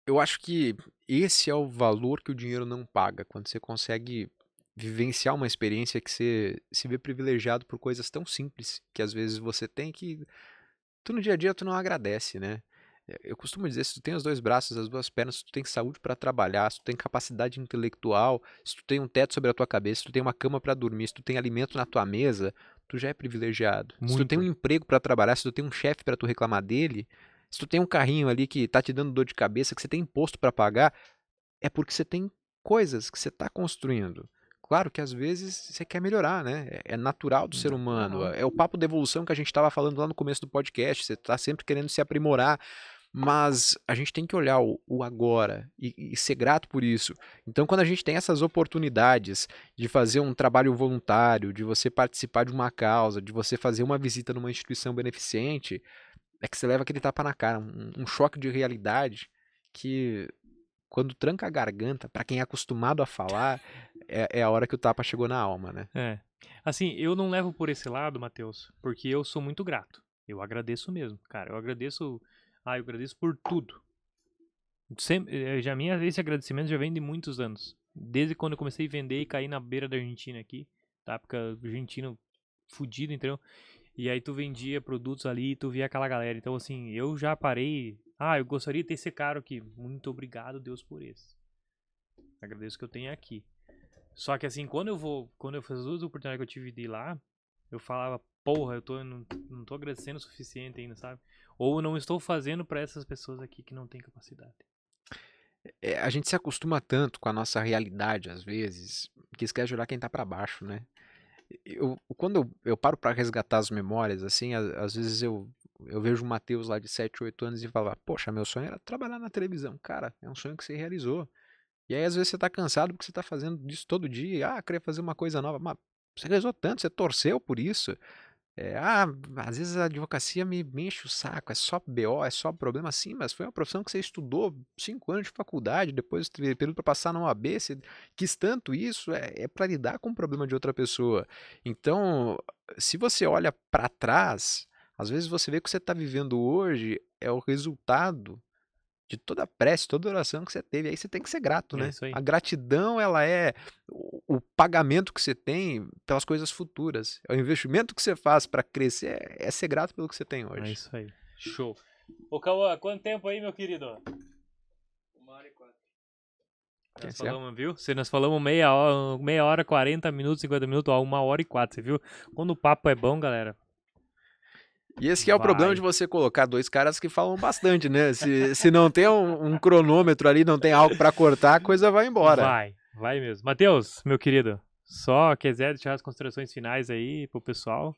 Speaker 3: eu acho que esse é o valor que o dinheiro não paga, quando você consegue vivenciar uma experiência que você se vê privilegiado por coisas tão simples que às vezes você tem que tu no dia a dia tu não agradece, né? Eu costumo dizer, se tu tem os 2 braços, as 2 pernas, se tu tem saúde para trabalhar, se tu tem capacidade intelectual, se tu tem um teto sobre a tua cabeça, se tu tem uma cama para dormir, se tu tem alimento na tua mesa, tu já é privilegiado. Se tu tem um
Speaker 1: Muito.
Speaker 3: emprego para trabalhar, se tu tem um chefe para tu reclamar dele, se tu tem um carrinho ali que tá te dando dor de cabeça, que você tem imposto para pagar, é porque você tem coisas que você está construindo. Claro que às vezes você quer melhorar, né? É natural do ser humano.
Speaker 1: Natural.
Speaker 3: É o papo de evolução que a gente estava falando lá no começo do podcast. Você está sempre querendo se aprimorar, mas a gente tem que olhar o agora e ser grato por isso. Então, quando a gente tem essas oportunidades de fazer um trabalho voluntário, de você participar de uma causa, de você fazer uma visita numa instituição beneficente, é que você leva aquele tapa na cara, um choque de realidade que quando tranca a garganta, pra quem é acostumado a falar, é a hora que o tapa chegou na alma, né?
Speaker 1: É. Assim, eu não levo por esse lado, Matheus, porque eu sou muito grato. Eu agradeço mesmo, cara. Eu agradeço por tudo. Sempre, esse agradecimento já vem de muitos anos. Desde quando eu comecei a vender e caí na beira da Argentina aqui, tá? Porque a Argentina fudido, entendeu? E aí tu vendia produtos ali e tu via aquela galera. Então, assim, eu já parei. Eu gostaria de ter esse cara aqui. Muito obrigado, Deus, por esse. Agradeço que eu tenho aqui. Só que assim, quando eu fiz as 2 oportunidades que eu tive de ir lá, eu falava, porra, não tô agradecendo o suficiente ainda, sabe? Ou eu não estou fazendo pra essas pessoas aqui que não têm capacidade.
Speaker 3: A gente se acostuma tanto com a nossa realidade, às vezes, que esquece de olhar quem tá pra baixo, né? Quando eu paro pra resgatar as memórias, assim, às vezes eu vejo o Matheus lá de 7, 8 anos e falo, poxa, meu sonho era trabalhar na televisão. Cara, é um sonho que você realizou. E aí, às vezes, você tá cansado porque você tá fazendo isso todo dia. Queria fazer uma coisa nova. Mas você realizou tanto, você torceu por isso. Às vezes a advocacia me enche o saco, é só BO, é só problema, sim, mas foi uma profissão que você estudou 5 anos de faculdade, depois teve período para passar na OAB, você quis tanto isso, é para lidar com o problema de outra pessoa. Então, se você olha para trás, às vezes você vê que o que você está vivendo hoje é o resultado de toda a prece, toda a oração que você teve. Aí você tem que ser grato,
Speaker 1: É
Speaker 3: né?
Speaker 1: isso aí.
Speaker 3: A gratidão, ela é o pagamento que você tem pelas coisas futuras. É o investimento que você faz para crescer, é ser grato pelo que você tem
Speaker 1: É
Speaker 3: hoje.
Speaker 1: isso aí. Show. Ô, Cauã, quanto tempo aí, meu querido?
Speaker 4: 1h04.
Speaker 1: Nós falamos, viu? Se nós falamos meia hora, 40 minutos, 50 minutos, ó, 1h04, você viu? Quando o papo é bom, galera.
Speaker 3: E esse que é o problema de você colocar dois caras que falam bastante, né? Se não tem um cronômetro ali, não tem algo pra cortar, a coisa vai embora.
Speaker 1: Vai mesmo. Matheus, meu querido, só quiser deixar as considerações finais aí pro pessoal.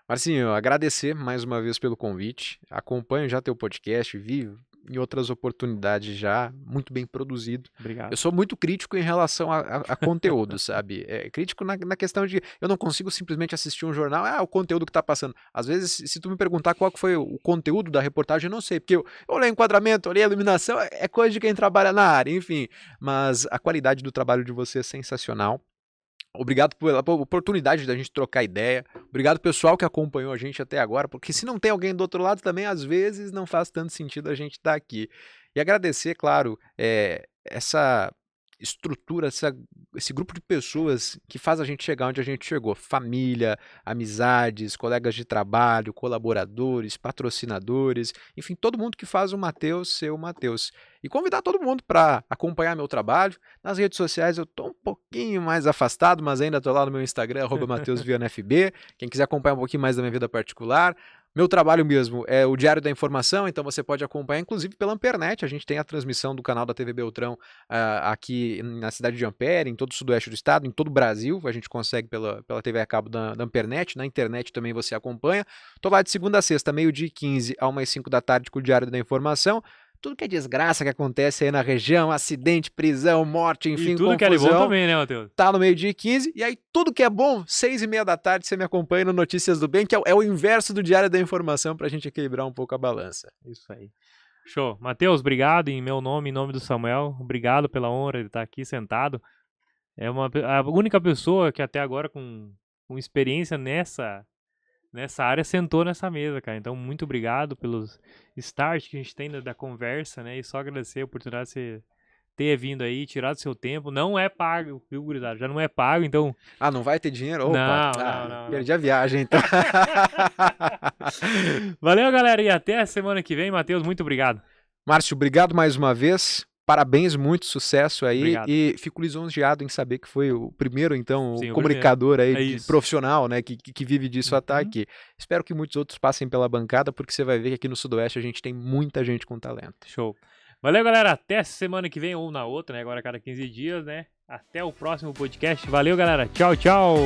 Speaker 3: Marcinho, agradecer mais uma vez pelo convite. Acompanho já teu podcast, vi em outras oportunidades já, muito bem produzido.
Speaker 1: Obrigado.
Speaker 3: Eu sou muito crítico em relação a conteúdo, sabe? Crítico na questão de eu não consigo simplesmente assistir um jornal, o conteúdo que tá passando. Às vezes, se tu me perguntar qual que foi o conteúdo da reportagem, eu não sei, porque eu olhei enquadramento, olhei a iluminação, é coisa de quem trabalha na área, enfim. Mas a qualidade do trabalho de você é sensacional. Obrigado pela oportunidade da gente trocar ideia. Obrigado, pessoal, que acompanhou a gente até agora, porque se não tem alguém do outro lado também, às vezes não faz tanto sentido a gente estar aqui. E agradecer, claro, essa estrutura, esse grupo de pessoas que faz a gente chegar onde a gente chegou. Família, amizades, colegas de trabalho, colaboradores, patrocinadores, enfim, todo mundo que faz o Matheus ser o Matheus. E convidar todo mundo para acompanhar meu trabalho. Nas redes sociais eu estou um pouquinho mais afastado, mas ainda estou lá no meu Instagram, @MatheusVianaFB. Quem quiser acompanhar um pouquinho mais da minha vida particular. Meu trabalho mesmo é o Diário da Informação, então você pode acompanhar, inclusive pela Ampernet. A gente tem a transmissão do canal da TV Beltrão aqui na cidade de Ampere, em todo o sudoeste do estado, em todo o Brasil. A gente consegue pela TV a cabo da Ampernet. Na internet também você acompanha. Estou lá de segunda a sexta, 12h15 a 1h05 da tarde com o Diário da Informação. Tudo que é desgraça que acontece aí na região, acidente, prisão, morte, enfim,
Speaker 1: e tudo
Speaker 3: confusão,
Speaker 1: que é bom também, né, Matheus?
Speaker 3: Tá no 12h15, e aí tudo que é bom, 6h30 da tarde, você me acompanha no Notícias do Bem, que é o inverso do Diário da Informação, pra gente equilibrar um pouco a balança.
Speaker 1: Isso aí. Show. Matheus, obrigado em meu nome, em nome do Samuel. Obrigado pela honra de estar aqui sentado. É a única pessoa que até agora com experiência nessa área sentou nessa mesa, cara. Então, muito obrigado pelos starts que a gente tem da conversa, né? E só agradecer a oportunidade de você ter vindo aí, tirado seu tempo. Não é pago, viu, gurizada? Já não é pago, então...
Speaker 3: Não vai ter dinheiro? Opa,
Speaker 1: não.
Speaker 3: Perdi a viagem, então.
Speaker 1: Valeu, galera, e até a semana que vem. Matheus, muito obrigado.
Speaker 3: Márcio, obrigado mais uma vez. Parabéns, muito sucesso aí.
Speaker 1: Obrigado.
Speaker 3: E fico lisonjeado em saber que foi o primeiro, então,
Speaker 1: Sim,
Speaker 3: comunicador aí,
Speaker 1: isso.
Speaker 3: profissional, né, que vive disso a estar aqui. Espero que muitos outros passem pela bancada, porque você vai ver que aqui no Sudoeste a gente tem muita gente com talento.
Speaker 1: Show. Valeu, galera. Até semana que vem ou na outra, né? Agora a cada 15 dias, né? Até o próximo podcast. Valeu, galera. Tchau, tchau.